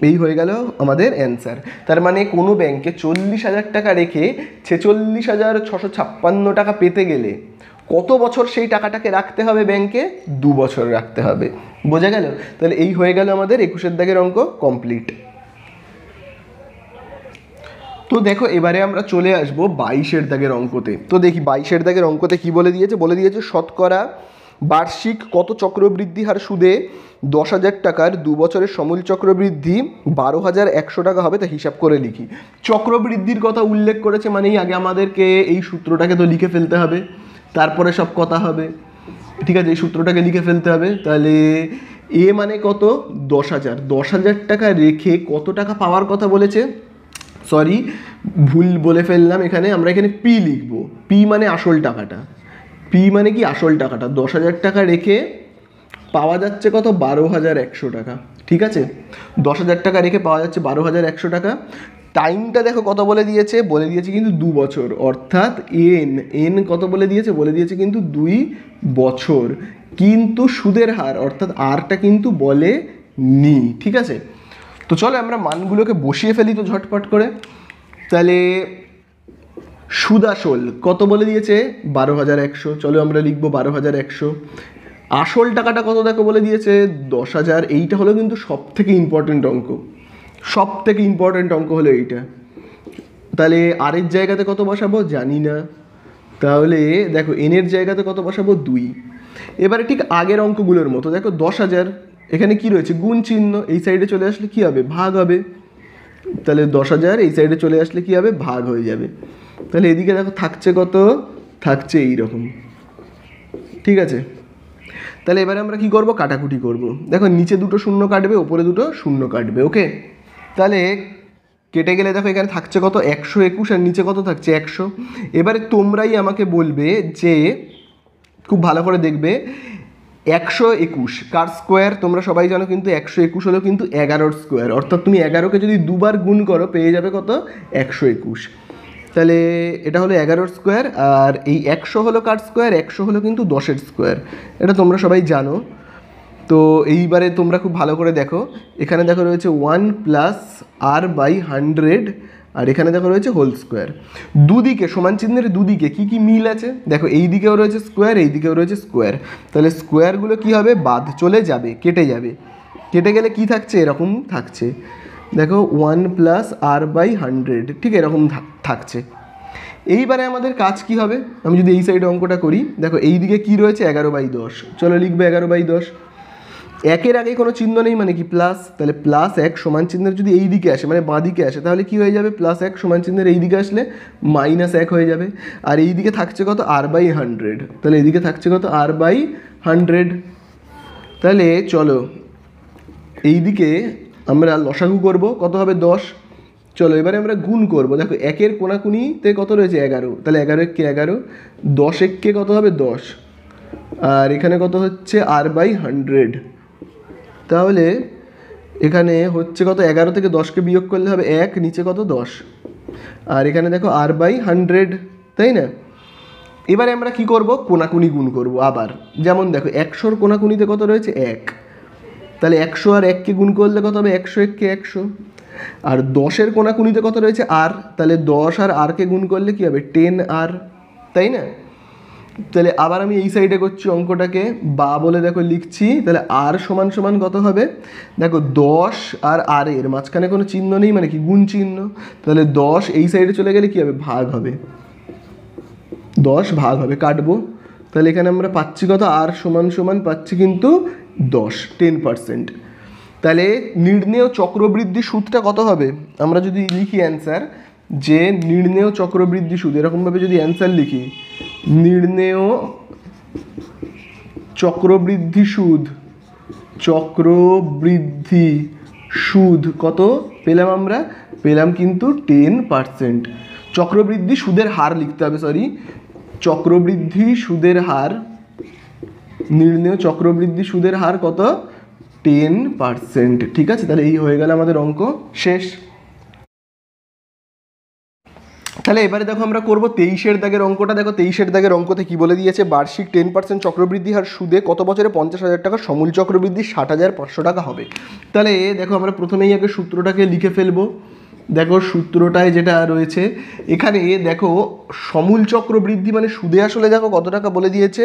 এই হয়ে গেল আমাদের অ্যান্সার। তার মানে কোনো ব্যাংকে 40,000 টাকা রেখে 46,656 টাকা পেতে গেলে কত বছর সেই টাকাটাকে রাখতে হবে ব্যাংকে, 2 বছর রাখতে হবে। বোঝা গেল? তাহলে এই হয়ে গেল আমাদের 21-এর দাগের অঙ্ক কমপ্লিট। তো দেখো এবারে আমরা চলে আসবো 22-এর দাগের অঙ্কতে। তো দেখি 22-এর দাগের অঙ্কতে কি বলে দিয়েছে, বলে দিয়েছে শতকরা বার্ষিক কত চক্রবৃদ্ধি হার সুদে 10,000 টাকার 2 বছরের সমূল চক্রবৃদ্ধি 12,100 টাকা হবে, তা হিসাব করে লিখি। চক্রবৃদ্ধির কথা উল্লেখ করেছে মানেই আগে আমাদেরকে এই সূত্রটাকে তো লিখে ফেলতে হবে, তারপরে সব কথা হবে। ঠিক আছে, এই সূত্রটাকে লিখে ফেলতে হবে। তাহলে এ মানে কত, 10,000। 10,000 টাকা রেখে কত টাকা পাওয়ার কথা বলেছে, সরি ভুল বলে ফেললাম, এখানে আমরা এখানে পি লিখব। পি মানে আসল টাকাটা, পি মানে কি আসল টাকাটা। 10,000 টাকা রেখে পাওয়া যাচ্ছে কত, 12,100 টাকা। ঠিক আছে, 10,000 টাকা রেখে পাওয়া যাচ্ছে 12,100 টাকা। টাইমটা দেখো কত বলে দিয়েছে, বলে দিয়েছে কিন্তু 2 বছর, অর্থাৎ এন কত বলে দিয়েছে, বলে দিয়েছে কিন্তু 2 বছর। কিন্তু সুদের হার অর্থাৎ আরটা কিন্তু বলে নি। ঠিক আছে, তো চলো আমরা মানগুলোকে বসিয়ে ফেলি তো ঝটপট করে। তাহলে সুদ আসল কত বলে দিয়েছে, 12,100। চলো আমরা লিখবো 12,100। আসল টাকাটা কত দেখো বলে দিয়েছে, 10,000। এইটা হলো কিন্তু সব থেকে ইম্পর্টেন্ট অঙ্ক, সব থেকে ইম্পর্টেন্ট অঙ্ক হলো এইটা। তাহলে আরের জায়গাতে কত বসাবো জানি না, তাহলে দেখো এনের জায়গাতে কত বসাবো, 2। এবারে ঠিক আগের অঙ্কগুলোর মতো দেখো 10,000, এখানে কি রয়েছে, গুণ চিহ্ন, এই সাইডে চলে আসলে কি হবে, ভাগ হবে। তাহলে 10,000 এই সাইডে চলে আসলে কি হবে, ভাগ হয়ে যাবে। তাহলে এদিকে দেখো থাকছে কত, থাকছে এইরকম। ঠিক আছে, তাহলে এবারে আমরা কি করব, কাটাকুটি করব। দেখো নিচে 2টো শূন্য কাটবে, ওপরে 2টো শূন্য কাটবে। ওকে, তাহলে কেটে গেলে দেখো এখানে থাকছে কত, 121, আর নিচে কত থাকছে, 100। এবারে তোমরাই আমাকে বলবে যে, খুব ভালো করে দেখবে, 121 কার স্কোয়ার, তোমরা সবাই জানো কিন্তু 121 হলো কিন্তু 11-র স্কোয়ার, অর্থাৎ তুমি 11কে যদি 2বার গুণ করো পেয়ে যাবে কত, 121। তাহলে এটা হলো 11-র স্কোয়ার, আর এই 100 হলো কার স্কোয়ার, 100 হলো কিন্তু 10-এর স্কোয়ার, এটা তোমরা সবাই জানো। তো এইবারে তোমরা খুব ভালো করে দেখো, এখানে দেখো রয়েছে 1 + r/100, আর এখানে দেখো রয়েছে হোল স্কোয়ার। দুদিকে সমান চিহ্নের দুদিকে কি কি মিল আছে, দেখো এই দিকেও রয়েছে স্কোয়ার, এই দিকেও রয়েছে স্কোয়ার। তাহলে স্কোয়ারগুলো কি হবে, বাদ চলে যাবে, কেটে যাবে। কেটে গেলে কি থাকছে, এরকম থাকছে। দেখো 1 + r/100, ঠিক এরকম থাকছে। এইবারে আমাদের কাজ কি হবে, আমি যদি এই সাইডে অঙ্কটা করি, দেখো এই দিকে কি রয়েছে, 11/10। চলো লিখবে 11/10। একের আগে কোনো চিহ্ন নেই মানে কি প্লাস, তাহলে প্লাস এক সমান চিহ্নের যদি এই দিকে আসে মানে বাঁ দিকে আসে তাহলে কি হয়ে যাবে, প্লাস এক সমান চিহ্নের এই দিকে আসলে মাইনাস এক হয়ে যাবে। আর এই দিকে থাকছে কত, r/100, তাহলে এইদিকে থাকছে কত r/100। তাহলে চলো এই দিকে আমরা লসাগু করব, কত হবে 10। চলো এবারে আমরা গুণ করব, দেখো একের কোনাকুনিতে কত রয়েছে 11, তাহলে 11 একে 11, 10 একে কত হবে 10, আর এখানে কত হচ্ছে r/100। তাহলে এখানে হচ্ছে কত, 11 থেকে 10কে বিয়োগ করলে হবে 1, নিচে কত 10, আর এখানে দেখো r/100, তাই না। এবারে আমরা কি করব, কোনাকুনি গুণ করব আবার, যেমন দেখো 100-র কোনাকুনিতে কত রয়েছে 1, তাহলে 100 আর 1কে গুণ করলে কত হবে 100 1কে 100, আর 10-এর কোনাকুনিতে কত রয়েছে r, তাহলে 10 আর rকে গুণ করলে কি হবে 10r, তাই না। তাহলে আবার আমি এই সাইডে করছি অঙ্কটাকে, বা বলে দেখো লিখছি, তাহলে r সমান সমান কত হবে, দেখো 10 আর r এর মাঝখানে কোনো চিহ্ন নেই মানে কি গুণ চিহ্ন, তাহলে 10 এই সাইডে চলে গেলে কি হবে ভাগ হবে, 10 ভাগ হবে, কাটবো। তাহলে এখানে আমরা পাচ্ছি কত, r সমান সমান পাচ্ছি কিন্তু 10% তাহলে নির্ণেয় চক্রবৃদ্ধি সুদটা কত হবে, আমরা যদি লিখি অ্যান্সার যে নির্ণেয় চক্রবৃদ্ধি সুদ, এরকমভাবে যদি অ্যান্সার লিখি নির্ণেয় চক্রবৃদ্ধি সুদ, চক্রবৃদ্ধি সুদ কত পেলাম আমরা, পেলাম কিন্তু 10%। চক্রবৃদ্ধি সুদের হার লিখতে হবে, সরি চক্রবৃদ্ধি সুদের হার, নির্ণেয় চক্রবৃদ্ধি সুদের হার কত 10%, ঠিক আছে। তাহলে এই হয়ে গেল আমাদের অঙ্ক শেষ। তাহলে এবারে দেখো আমরা করব 23-এর দাগের অঙ্কটা। দেখো 23-এর দাগের অঙ্কতে কি বলে দিয়েছে, বার্ষিক 10% চক্রবৃদ্ধি হার সুদে কত বছরে 50,000 টাকা সমূল চক্রবৃদ্ধি 60,500 টাকা হবে। তাহলে দেখো আমরা প্রথমেই আগে সূত্রটাকে লিখে ফেলবো। দেখো সূত্রটায় যেটা রয়েছে এখানে, দেখো সমূল চক্রবৃদ্ধি মানে সুদে আসলে দেখো কত টাকা বলে দিয়েছে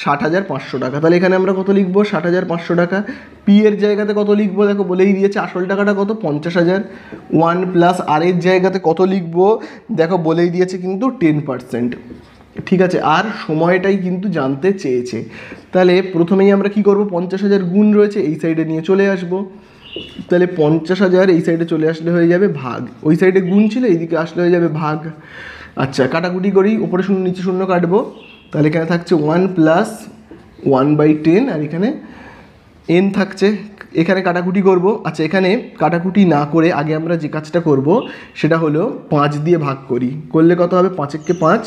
60,500 টাকা। তাহলে এখানে আমরা কত লিখবো 60,500 টাকা, পি এর জায়গাতে কত লিখবো, দেখো বলেই দিয়েছে আসল টাকাটা কত 50,000, 1 প্লাস আর এর জায়গাতে কত লিখবো, দেখো বলেই দিয়েছে কিন্তু 10%, ঠিক আছে। আর সময়টাই কিন্তু জানতে চেয়েছে। তাহলে প্রথমেই আমরা কি করব, 50,000 গুণ রয়েছে এই সাইডে নিয়ে চলে আসবো, তাহলে 50,000 এই সাইডে চলে আসলে হয়ে যাবে ভাগ, ওই সাইডে গুণ ছিল এইদিকে আসলে হয়ে যাবে ভাগ। আচ্ছা কাটাকুটি করি, উপরে শূন্য নিচে শূন্য কাটবো, তাহলে এখানে থাকছে 1 প্লাস 1/10, আর এখানে n থাকছে, এখানে কাটাকুটি করব। আচ্ছা এখানে কাটাকুটি না করে আগে আমরা যে কাজটা করব সেটা হলো 5 দিয়ে ভাগ করি, করলে কত হবে 5 একে 5,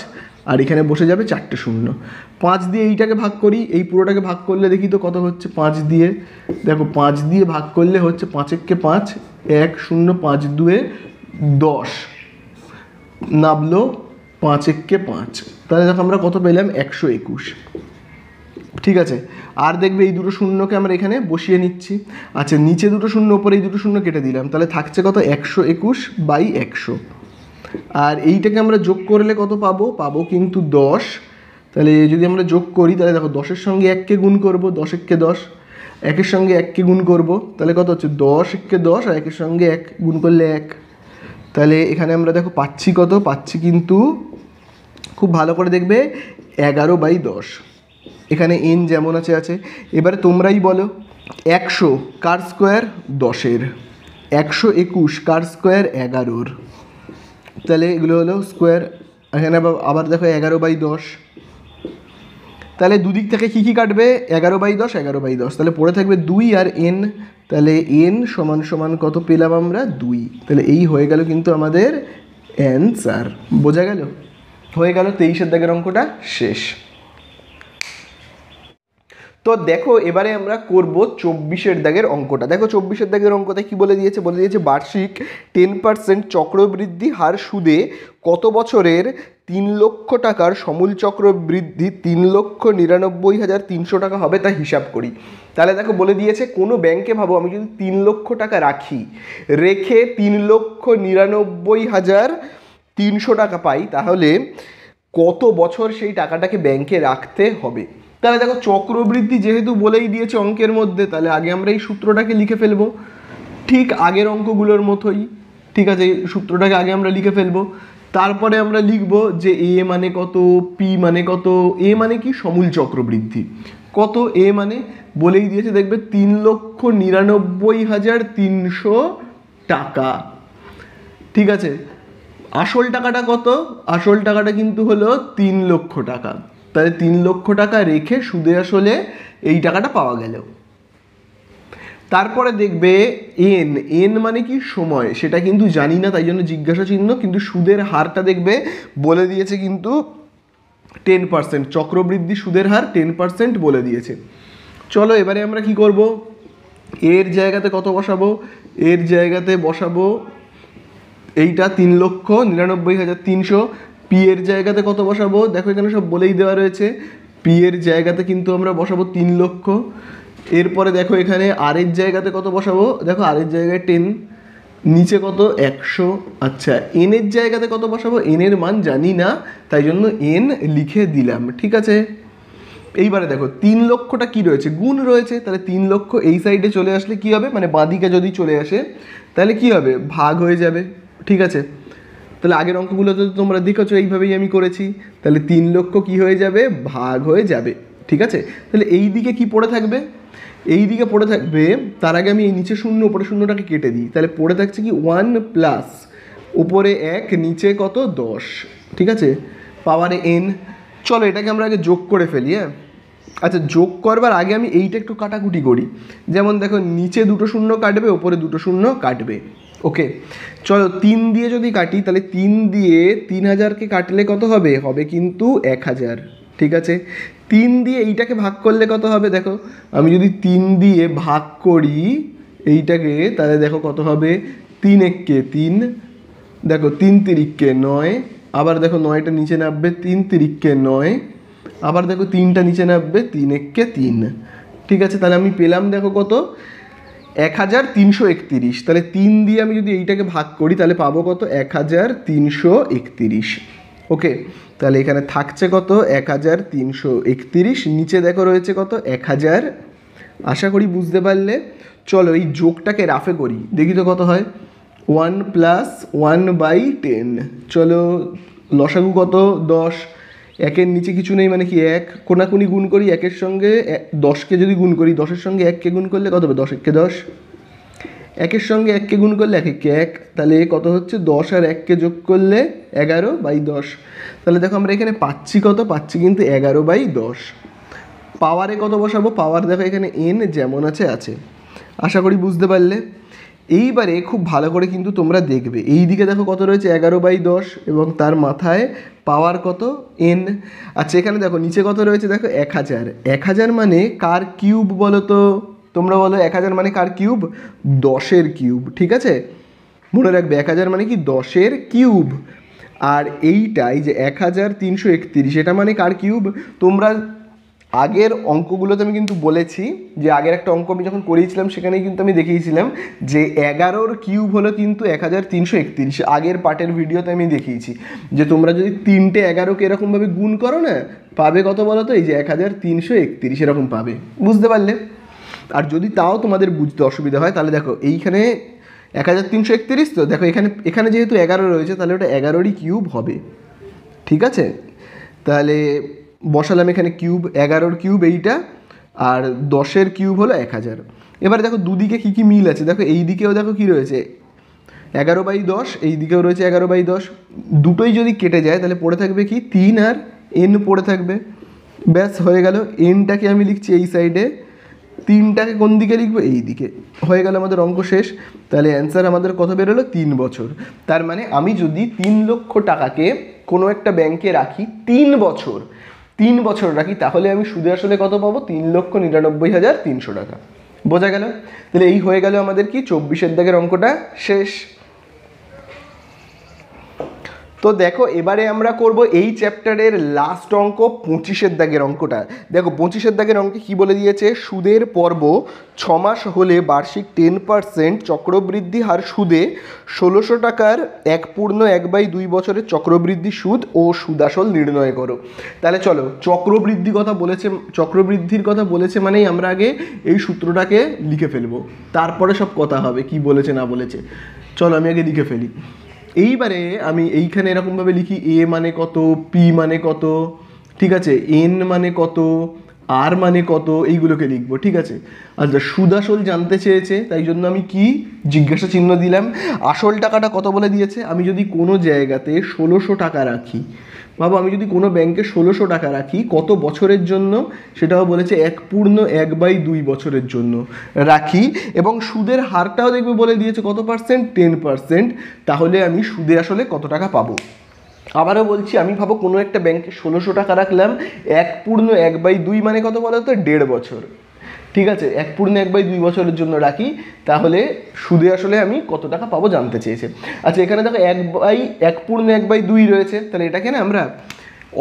আর এখানে বসে যাবে 4টে শূন্য। 5 দিয়ে এইটাকে ভাগ করি, এই পুরোটাকে ভাগ করলে দেখি তো কত হচ্ছে 5 দিয়ে, দেখো 5 দিয়ে ভাগ করলে হচ্ছে 5 একে 5, 1 0 5 2 10, নামলো 5 একে 5, তাহলে দেখো আমরা কত পেলাম 121, ঠিক আছে। আর দেখবে এই দুটো শূন্যকে আমরা এখানে বসিয়ে নিচ্ছি। আচ্ছা নিচে দুটো শূন্য ওপরে এই দুটো শূন্য কেটে দিলাম, তাহলে থাকছে কত 121/100, আর এইটাকে আমরা যোগ করলে কত পাবো, পাবো কিন্তু 10। তাহলে যদি আমরা যোগ করি তাহলে দেখো 10-এর সঙ্গে 1কে গুণ করবো, 10 একে 10, 1-এর সঙ্গে 1কে গুণ করবো, তাহলে কত হচ্ছে 10 একে 10, আর 1-এর সঙ্গে 1 গুণ করলে 1, তাহলে এখানে আমরা দেখো পাচ্ছি কত, পাচ্ছি কিন্তু খুব ভালো করে দেখবে 11/10, এখানে n যেমন আছে আছে। এবারে তোমরাই বলো 100 কার স্কোয়ার 10-এর, 121 কার স্কোয়ার 11-র, তাহলে এগুলো হলো স্কোয়ার। এখানে আবার দেখো 11/10, তাহলে দুদিক থেকে কী কী কাটবে 11/10 11/10, তাহলে পড়ে থাকবে 2 আর n, তাহলে n সমান সমান কত পেলাম আমরা 2, তাহলে এই হয়ে গেল কিন্তু আমাদের অ্যান্সার। বোঝা গেল, হয়ে গেল 23-এর দাগের অঙ্কটা শেষ। তো দেখো এবারে আমরা করব 24-এর দাগের অঙ্কটা। দেখো 24-এর দাগের অঙ্কতে কি বলে দিয়েছে, বলে দিয়েছে বার্ষিক 10% চক্রবৃদ্ধি হার সুদে কত বছরের 3 লক্ষ টাকার সমূল চক্রবৃদ্ধি 3,99,300 টাকা হবে তা হিসাব করি। তাহলে দেখো বলে দিয়েছে কোনো ব্যাংকে, ভাবো আমি যদি 3 লক্ষ টাকা রাখি, রেখে 3,99,300 টাকা পাই, তাহলে কত বছর সেই টাকাটাকে ব্যাংকে রাখতে হবে। তাহলে দেখো চক্রবৃদ্ধি যেহেতু বলেই দিয়েছে অঙ্কের মধ্যে, তাহলে আগে আমরা এই সূত্রটাকে লিখে ফেলবো, ঠিক আগের অঙ্কগুলোর মতোই, ঠিক আছে। এই সূত্রটাকে আগে আমরা লিখে ফেলবো, তারপরে আমরা লিখব যে এ মানে কত, পি মানে কত। এ মানে কি সমূল চক্রবৃদ্ধি, কত এ মানে বলেই দিয়েছে, দেখবে 3,99,300 টাকা। ঠিক আছে, আসল টাকাটা কত? আসল টাকাটা কিন্তু হলো 3 লক্ষ টাকা। তাহলে 3 লক্ষ টাকা রেখে সুদে আসলে এই টাকাটা পাওয়া গেল। তারপরে দেখবে এন, এন মানে কি সময়, সেটা কিন্তু জানি না তাই জন্য জিজ্ঞাসা চিহ্ন, কিন্তু সুদের হারটা দেখবে বলে দিয়েছে কিন্তু 10%, চক্রবৃদ্ধি সুদের হার 10% বলে দিয়েছে। চলো এবারে আমরা কি করব, এর জায়গাতে কত বসাবো? এর জায়গাতে বসাবো এইটা 3,99,300। পি এর জায়গাতে কত বসাবো? দেখো এখানে সব বলেই দেওয়া রয়েছে। পি এর জায়গাতে কিন্তু আমরা বসাবো 3 লক্ষ। এরপরে দেখো এখানে আর এর জায়গাতে কত বসাবো? দেখো আর এর জায়গায় 10, নিচে কত? 100। আচ্ছা, এন এর জায়গাতে কত বসাবো? এন এর মান জানি না তাই জন্য এন লিখে দিলাম। ঠিক আছে, এইবারে দেখো 3 লক্ষটা কি রয়েছে? গুণ রয়েছে। তাহলে 3 লক্ষ এই সাইডে চলে আসলে কি হবে, মানে বাঁদিকে যদি চলে আসে তাহলে কি হবে? ভাগ হয়ে যাবে। ঠিক আছে, তাহলে আগের অঙ্কগুলোতে তোমরা দেখেছো এইভাবেই আমি করেছি। তাহলে 3 লক্ষ কি হয়ে যাবে? ভাগ হয়ে যাবে। ঠিক আছে, তাহলে এই দিকে কি পড়ে থাকবে? এই দিকে পড়ে থাকবে, তার আগে আমি এই নিচে শূন্য উপরে শূন্যটাকে কেটে দিই। তাহলে পড়ে থাকছে কি 1 প্লাস উপরে 1 নিচে কত? 10। ঠিক আছে, পাওয়ারে এন। চলো এটাকে আমরা আগে যোগ করে ফেলি। হ্যাঁ, আচ্ছা, যোগ করবার আগে আমি এইটা একটু কাটাকুটি করি। যেমন দেখো নিচে দুটো শূন্য কাটবে, ওপরে দুটো শূন্য কাটবে। ওকে, চলো 3 দিয়ে যদি কাটি তাহলে 3 দিয়ে 3000কে কাটলে কত হবে? হবে কিন্তু 1000। ঠিক আছে, 3 দিয়ে এইটাকে ভাগ করলে কত হবে? দেখো আমি যদি 3 দিয়ে ভাগ করি এইটাকে তাহলে দেখো কত হবে? 3 একে 3, দেখো 3 তিরিককে 9, আবার দেখো 9টা নিচে নামবে, 3 তিরিককে 9, আবার দেখো 3টা নিচে নামবে, 3 একে 3। ঠিক আছে, তাহলে আমি পেলাম দেখো কত? 1331। তাহলে 3 দিয়ে আমি যদি এইটাকে ভাগ করি তাহলে পাবো কত? 1331। ওকে, তাহলে এখানে থাকছে কত? 1331। নিচে দেখো রয়েছে কত? 1000। আশা করি বুঝতে পারলে। চলো এই যোগটাকে রাফে করি, দেখি তো কত হয়। 1 প্লাস 1/10। চলো লসাগু কত? 10। একের নিচে কিছু নেই মানে কি 1, কোনাকুনি গুণ করি। একের সঙ্গে 10কে যদি গুণ করি, 10-এর সঙ্গে 1কে গুণ করলে কত হবে? 10 একে 10। একের সঙ্গে 1কে গুণ করলে 1 একে 1, তাহলে কত হচ্ছে? 10 আর 1কে যোগ করলে 11/10। তাহলে দেখো আমরা এখানে পাচ্ছি কত? পাচ্ছি কিন্তু 11/10। পাওয়ারে কত বসাবো? পাওয়ার দেখো এখানে এন যেমন আছে আছে। আশা করি বুঝতে পারলে। এইবারে খুব ভালো করে কিন্তু তোমরা দেখবে, এই দিকে দেখো কত রয়েছে? 11/10 এবং তার মাথায় পাওয়ার কত? এন। আচ্ছা, এখানে দেখো নিচে কত রয়েছে? দেখো 1000। 1000 মানে কার কিউব বলো তো? তোমরা বলো 1000 মানে কার কিউব? 10-এর কিউব। ঠিক আছে, মনে রাখবে 1000 মানে কি? 10-এর কিউব। আর এইটাই যে 1331 এটা মানে কার কিউব? তোমরা আগের অঙ্কগুলোতে আমি কিন্তু বলেছি যে আগের একটা অঙ্ক আমি যখন করিয়েছিলাম সেখানেই কিন্তু আমি দেখিয়েছিলাম যে 11-র কিউব হলো কিন্তু 1331। আগের পার্টের ভিডিওতে আমি দেখিয়েছি যে তোমরা যদি 3টে 11কে এরকমভাবে গুণ করো না, পাবে কত বলো তো? এই যে 1331 এরকম পাবে। বুঝতে পারলে? আর যদি তাও তোমাদের বুঝতে অসুবিধা হয় তাহলে দেখো এইখানে 1331 তো দেখো এখানে এখানে যেহেতু 11 রয়েছে তাহলে ওটা 11-রই কিউব হবে। ঠিক আছে, তাহলে বসালাম এখানে কিউব, 11-র কিউব এইটা, আর 10-এর কিউব হলো 1000। এবার দেখো দুদিকে কী কী মিল আছে, দেখো এই দিকেও দেখো কী রয়েছে? 11/10, এই দিকেও রয়েছে 11/10। দুটোই যদি কেটে যায় তাহলে পড়ে থাকবে কি? 3 আর এন পড়ে থাকবে। ব্যাস হয়ে গেল। এনটাকে আমি লিখছি এই সাইডে, 3টাকে কোন দিকে লিখবো? এই দিকে। হয়ে গেল আমাদের অঙ্ক শেষ। তাহলে অ্যান্সার আমাদের কত বেরোলো? 3 বছর। তার মানে আমি যদি 3 লক্ষ টাকাকে কোনো একটা ব্যাংকে রাখি 3 বছর, 3 বছর রাখি, তাহলে আমি সুদে আসলে কত পাবো? 3,99,300 টাকা। বোঝা গেল? তাহলে এই হয়ে গেল আমাদের কি 24-এর দাগের অঙ্কটা শেষ। তো দেখো এবারে আমরা করব এই চ্যাপ্টারের লাস্ট অঙ্ক 25-এর দাগের অঙ্কটা। দেখো 25-এর দাগের অঙ্কে কী বলে দিয়েছে? সুদের পর্ব 6 মাস হলে বার্ষিক 10% চক্রবৃদ্ধি হার সুদে 1600 টাকার 1/2 বছরের চক্রবৃদ্ধি সুদ ও সুদাসল নির্ণয় করো। তাহলে চলো চক্রবৃদ্ধি কথা বলেছে, চক্রবৃদ্ধির কথা বলেছে মানেই আমরা আগে এই সূত্রটাকে লিখে ফেলবো, তারপরে সব কথা হবে কি বলেছে না বলেছে। চলো আমি আগে লিখে ফেলি। এইবারে আমি এইখানে এরকমভাবে লিখি এ মানে কত, পি মানে কত, ঠিক আছে, এন মানে কত, আর মানে কত, এইগুলোকে লিখবো। ঠিক আছে, আচ্ছা সুদ আসল জানতে চেয়েছে, তাই জন্য আমি কি জিজ্ঞাসা চিহ্ন দিলাম। আসল টাকাটা কত বলে দিয়েছে, আমি যদি কোনো জায়গাতে 1600 টাকা রাখি, বাবা আমি যদি কোনো ব্যাংকে 1600 টাকা রাখি কত বছরের জন্য, সেটাও বলেছে 1/2 বছরের জন্য রাখি, এবং সুদের হারটাও দেখবে বলে দিয়েছে কত পার্সেন্ট, 10%। তাহলে আমি সুদে আসলে কত টাকা পাবো। আবারও বলছি, আমি ভাবো কোনো একটা ব্যাংকে 1600 টাকা রাখলাম, 1/2 মানে কত বলো তো, 1.5 বছর। ঠিক আছে, 1/2 বছরের জন্য রাখি, তাহলে সুদে আসলে আমি কত টাকা পাবো জানতে চেয়েছে। আচ্ছা এখানে দেখো 1/2 রয়েছে, তাহলে এটাকে না আমরা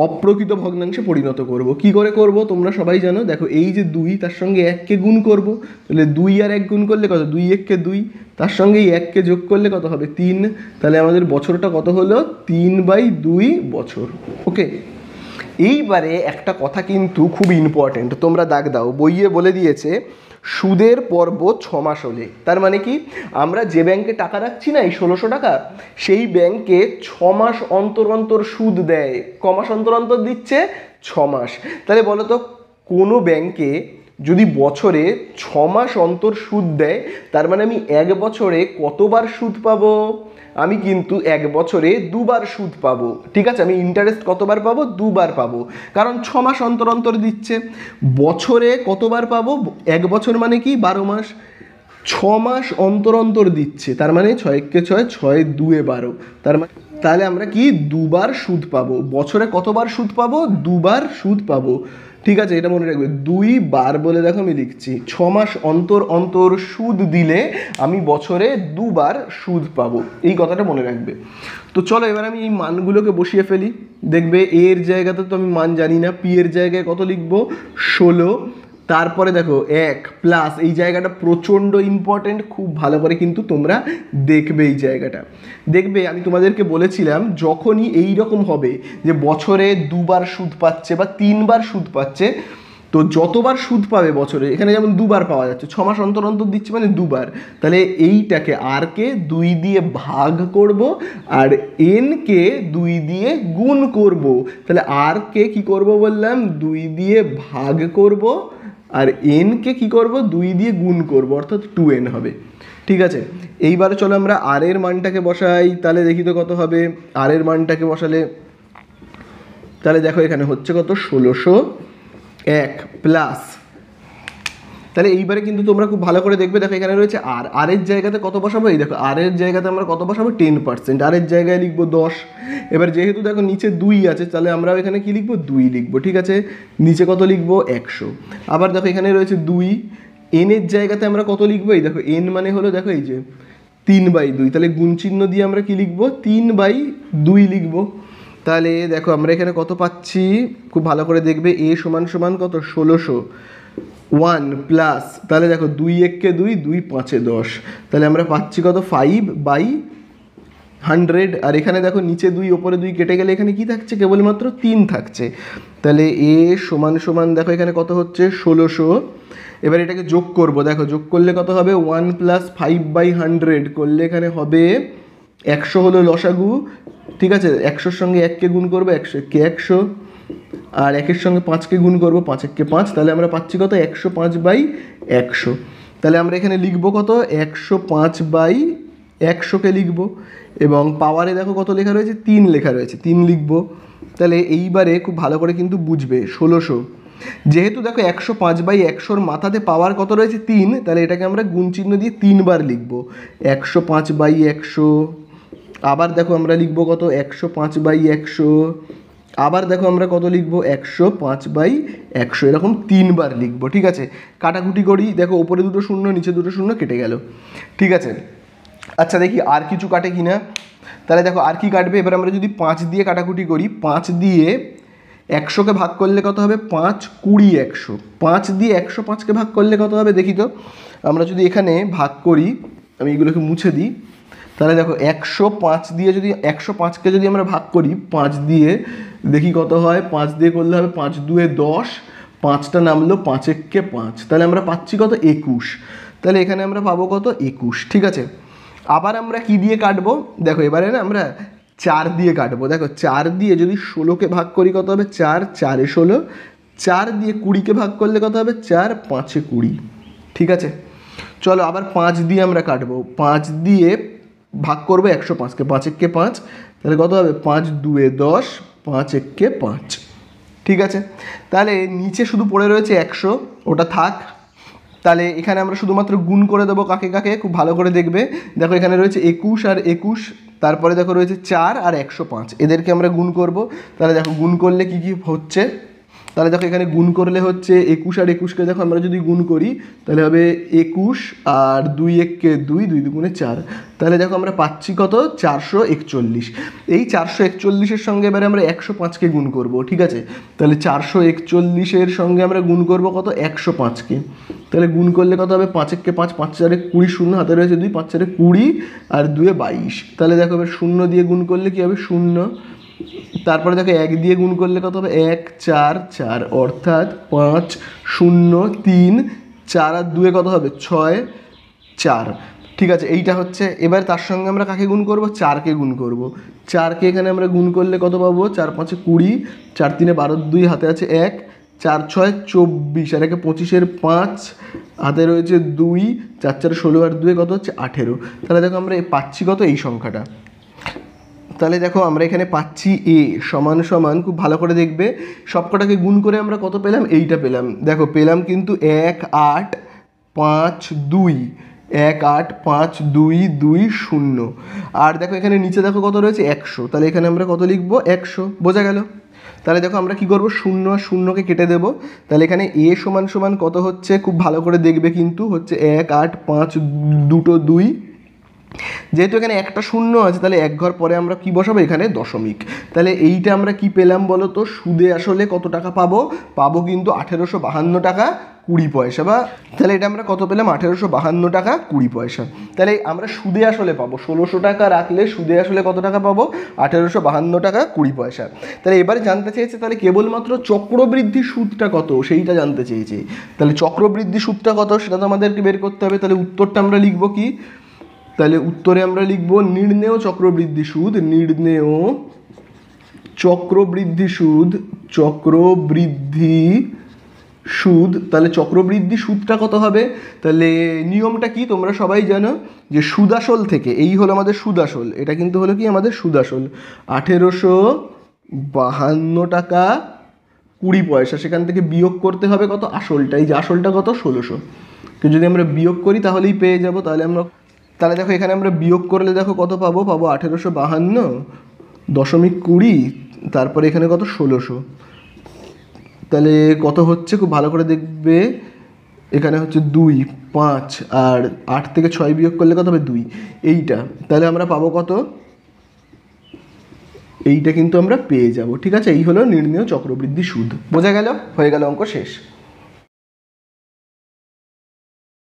অপ্রকৃত ভগ্নাংশে পরিণত করব। কি করে করব তোমরা সবাই জানো, দেখো এই যে 2 তার সঙ্গে 1কে গুণ করব, তাহলে 2 আর 1 গুণ করলে কত, 2 1 কে 2, তার সঙ্গে এই 1কে যোগ করলে কত হবে, 3। তাহলে আমাদের বছরটা কত হলো, 3/2 বছর। ওকে, এইবারে একটা কথা কিন্তু খুব ইম্পর্টেন্ট, তোমরা দাগ দাও, বইয়ে বলে দিয়েছে সুদের পর্ব 6 মাস হলে। তার মানে কি, আমরা যে ব্যাংকে টাকা রাখছি না এই 1600 টাকা, সেই ব্যাংকে 6 মাস অন্তর অন্তর সুদ দেয়। ক মাস অন্তর অন্তর দিচ্ছে, 6 মাস। তাহলে বলো তো, কোনো ব্যাংকে যদি বছরে 6 মাস অন্তর সুদ দেয়, তার মানে আমি 1 বছরে কতবার সুদ পাবো, আমি কিন্তু 1 বছরে 2 বার সুদ পাবো। ঠিক আছে, আমি ইন্টারেস্ট কতবার পাবো, 2 বার পাবো, কারণ 6 মাস অন্তর অন্তর দিচ্ছে। বছরে কতবার পাবো, 1 বছর মানে কি 12 মাস, 6 মাস অন্তর অন্তর দিচ্ছে, তার মানে 6 × 6 6 2 12, তার মানে তাহলে আমরা কি 2 বার সুদ পাবো। বছরে কতবার সুদ পাবো, 2 বার সুদ পাবো। ঠিক আছে, এটা মনে রাখবে, 2 বার বলে দেখো আমি লিখছি, 6 মাস অন্তর অন্তর সুদ দিলে আমি বছরে 2 বার সুদ পাবো, এই কথাটা মনে রাখবে। তো চলো এবার আমি এই মানগুলোকে বসিয়ে ফেলি। দেখবে এর জায়গাতে তো আমি মান জানি না, পি এর জায়গায় কত লিখবো, 16। তারপরে দেখো 1 প্লাস, এই জায়গাটা প্রচণ্ড ইম্পর্টেন্ট, খুব ভালো করে কিন্তু তোমরা দেখবে এই জায়গাটা। দেখবে আমি তোমাদেরকে বলেছিলাম, যখনই এই রকম হবে যে বছরে 2 বার সুদ পাচ্ছে বা 3 বার সুদ পাচ্ছে, তো যতবার সুদ পাবে বছরে, এখানে যেমন 2 বার পাওয়া যাচ্ছে, 6 মাস অন্তর অন্তর দিচ্ছে মানে 2 বার, তাহলে এইটাকে আর কে 2 দিয়ে ভাগ করব, আর এন কে 2 দিয়ে গুণ করব। তাহলে আর কে কি করব বললাম, 2 দিয়ে ভাগ করব, আর এন কে কি করব, 2 দিয়ে গুণ করব, অর্থাৎ 2n হবে। ঠিক আছে, এইবারে চলো আমরা আর এর মানটাকে বসাই, তাহলে দেখি তো কত হবে। আর এর মানটাকে বসালে তাহলে দেখো এখানে হচ্ছে কত, 1601 প্লাস, তাহলে এইবারে কিন্তু তোমরা খুব ভালো করে দেখবে, দেখো এখানে রয়েছে আর, আর এর জায়গাতে কত বসাবো, এই দেখো আর এর জায়গাতে আমরা কত বসাবো, 10%, আর এর জায়গায় লিখবো 10। এবার যেহেতু দেখো নিচে 2 আছে, তাহলে আমরা এখানে কি লিখবো, 2 লিখবো। ঠিক আছে, নিচে কত লিখবো, 100। আবার দেখো এখানে রয়েছে 2, এন এর জায়গাতে আমরা কত লিখবো, এই দেখো এন মানে হলো দেখো এই যে 3/2, তাহলে গুণ চিহ্ন দিয়ে আমরা কি লিখবো, 3/2 লিখবো। তাহলে দেখো আমরা এখানে কত পাচ্ছি, খুব ভালো করে দেখবে, এ সমান সমান কত, 1601 প্লাস, তাহলে দেখো 2 1 কে 2, 2 5 এ 10, তাহলে আমরা পাচ্ছি কত, 5/100। আর এখানে দেখো নিচে 2 ওপরে 2 কেটে গেলে এখানে কি থাকছে, কেবলমাত্র 3 থাকছে। তাহলে এ সমান সমান দেখো এখানে কত হচ্ছে, 1600। এবার এটাকে যোগ করব, দেখো যোগ করলে কত হবে, 1 + 5/100 করলে এখানে হবে 100 হলো লসাগু। ঠিক আছে, 100-র সঙ্গে 1কে গুণ করবো, 100 কে 100, আর 1-এর সঙ্গে 5কে গুণ করবো, 5 1 কে 5, তাহলে আমরা পাচ্ছি কত, 105/100। তাহলে আমরা এখানে লিখবো কত, 105/100কে লিখবো, এবং পাওয়ারে দেখো কত লেখা রয়েছে, 3 লেখা রয়েছে, 3 লিখবো। তাহলে এইবারে খুব ভালো করে কিন্তু বুঝবে, 1600 যেহেতু দেখো 105/100-র মাথাতে পাওয়ার কত রয়েছে, 3, তাহলে এটাকে আমরা গুণ চিহ্ন দিয়ে 3 বার লিখবো, 105/100। আবার দেখো আমরা লিখবো কত, 105/100। আবার দেখো আমরা কত লিখবো, 105/100, এরকম 3 বার লিখবো। ঠিক আছে, কাটাকুটি করি, দেখো ওপরে 2টো শূন্য, নিচে 2টো শূন্য, কেটে গেল। ঠিক আছে, আচ্ছা দেখি আর কিছু কাটে কি না। তাহলে দেখো আর কি কাটবে, এবার আমরা যদি 5 দিয়ে কাটাকুটি করি, 5 দিয়ে 100কে ভাগ করলে কত হবে, 5 20 100, 5 দিয়ে 105কে ভাগ করলে কত হবে দেখি তো। আমরা যদি এখানে ভাগ করি, আমি এগুলোকে মুছে দিই, তাহলে দেখো 105 দিয়ে যদি 105কে যদি আমরা ভাগ করি 5 দিয়ে, দেখি কত হয়, 5 দিয়ে করলে হবে 5 2 10, 5টা নামলো, 5 1 কে 5, তাহলে আমরা পাচ্ছি কত, 21। তাহলে এখানে আমরা পাবো কত, 21। ঠিক আছে, আবার আমরা কি দিয়ে কাটবো, দেখো এবারে না আমরা 4 দিয়ে কাটবো। দেখো 4 দিয়ে যদি 16কে ভাগ করি কত হবে, 4 4 এ 16, 4 দিয়ে 20কে ভাগ করলে কত হবে? 4 5 20। ঠিক আছে, চলো আবার 5 দিয়ে আমরা কাটবো। 5 দিয়ে ভাগ করবো 105কে, 5 একে 5, তাহলে কত হবে? 5 2 10, 5 একে 5। ঠিক আছে, তাহলে নিচে শুধু পড়ে রয়েছে 100, ওটা থাক। তাহলে এখানে আমরা শুধুমাত্র গুণ করে দেবো কাকে কাকে, খুব ভালো করে দেখবে। দেখো এখানে রয়েছে 21 আর 21, তারপরে দেখো রয়েছে 4 আর 105, এদেরকে আমরা গুণ করব। তাহলে দেখো গুণ করলে কি কি হচ্ছে, তাহলে দেখো এখানে গুণ করলে হচ্ছে 21 আর 21কে দেখো আমরা যদি গুণ করি তাহলে হবে 21 আর 2 1কে 2, 2 দুগুণে 4, তাহলে দেখো আমরা পাচ্ছি কত? 441। এই 441-এর সঙ্গে এবারে আমরা 105কে গুণ করব। ঠিক আছে, তাহলে 441-এর সঙ্গে আমরা গুণ করব কত? 105কে। তাহলে গুণ করলে কত হবে? 5 একে 5, 5 4 20, শূন্য হাতে রয়েছে 2, 5 4 20 আর 2 22। তাহলে দেখো এবার 0 দিয়ে গুণ করলে কি হবে? 0। তারপরে দেখো 1 দিয়ে গুণ করলে কত হবে? 1 4 4, অর্থাৎ 5 0 3 4 আর 2 কত হবে? 6 4। ঠিক আছে, এইটা হচ্ছে। এবার তার সঙ্গে আমরা কাকে গুণ করব? 4কে গুণ করব। 4কে এখানে আমরা গুণ করলে কত পাবো? 4 5 20, 4 3 12, 2 হাতে আছে 1, 4 6 24 আর 1 25-এর 5, হাতে রয়েছে 2, 4 4 16 আর 2 কত হচ্ছে? 18। তাহলে দেখো আমরা পাচ্ছি কত? এই সংখ্যাটা। তাহলে দেখো আমরা এখানে পাচ্ছি a সমান সমান, খুব ভালো করে দেখবে, সবকটাকে গুণ করে আমরা কত পেলাম? এইটা পেলাম। দেখো পেলাম কিন্তু 1 8 5 2, 1 8 5 2 2 0। আর দেখো এখানে নিচে দেখো কত রয়েছে? 100। তাহলে এখানে আমরা কত লিখবো? 100। বোঝা গেল? তাহলে দেখো আমরা কি করব? 0 আর 0কে কেটে দেব। তাহলে এখানে a সমান সমান কত হচ্ছে? খুব ভালো করে দেখবে, কিন্তু হচ্ছে 1 8 5 2 2। যেহেতু এখানে একটা 0 আছে, তাহলে এক ঘর পরে আমরা কি বসাবো? এখানে দশমিক। তাহলে এইটা আমরা কি পেলাম বলো তো? সুদে আসলে কত টাকা পাবো? পাবো কিন্তু 1852 টাকা 20 পয়সা। বা তাহলে এটা আমরা কত পেলাম? 1852 টাকা 20 পয়সা। তাহলে আমরা সুদে আসলে পাবো 1600 টাকা রাখলে সুদে আসলে কত টাকা পাবো? 1852 টাকা 20 পয়সা। তাহলে এবারে জানতে চেয়েছে তাহলে কেবলমাত্র চক্রবৃদ্ধি সুদটা কত, সেইটা জানতে চেয়েছে। তাহলে চক্রবৃদ্ধি সুদটা কত সেটা তো আমাদেরকে বের করতে হবে। তাহলে উত্তরটা আমরা লিখবো কি? তাহলে উত্তরে আমরা লিখব নির্ণেয় চক্রবৃদ্ধি সুদ, নির্ণেয় চক্রবৃদ্ধি সুদ, চক্রবৃদ্ধি সুদ। তাহলে চক্রবৃদ্ধি সুদটা কত হবে? তাহলে নিয়মটা কি তোমরা সবাই জানো, যে সুদাসল থেকে, এই হলো আমাদের সুদাসল, এটা কিন্তু হলো কি আমাদের সুদাসল, 1852 টাকা 20 পয়সা, সেখান থেকে বিয়োগ করতে হবে কত? আসলটা। এই যে আসলটা কত? 1600। তো যদি আমরা বিয়োগ করি তাহলেই পেয়ে যাব। তাহলে দেখো এখানে আমরা বিয়োগ করলে দেখো কত পাবো? পাবো 1852.20, তারপরে এখানে কত? 1600। তাহলে কত হচ্ছে? খুব ভালো করে দেখবে, এখানে হচ্ছে 2 5 আর 8 থেকে 6 বিয়োগ করলে কত হবে? 2। এইটা তাহলে আমরা পাবো কত? এইটা কিন্তু আমরা পেয়ে যাব। ঠিক আছে, এই হলো নির্ণেয় চক্রবৃদ্ধি সুদ। বোঝা গেল? হয়ে গেল অঙ্ক শেষ।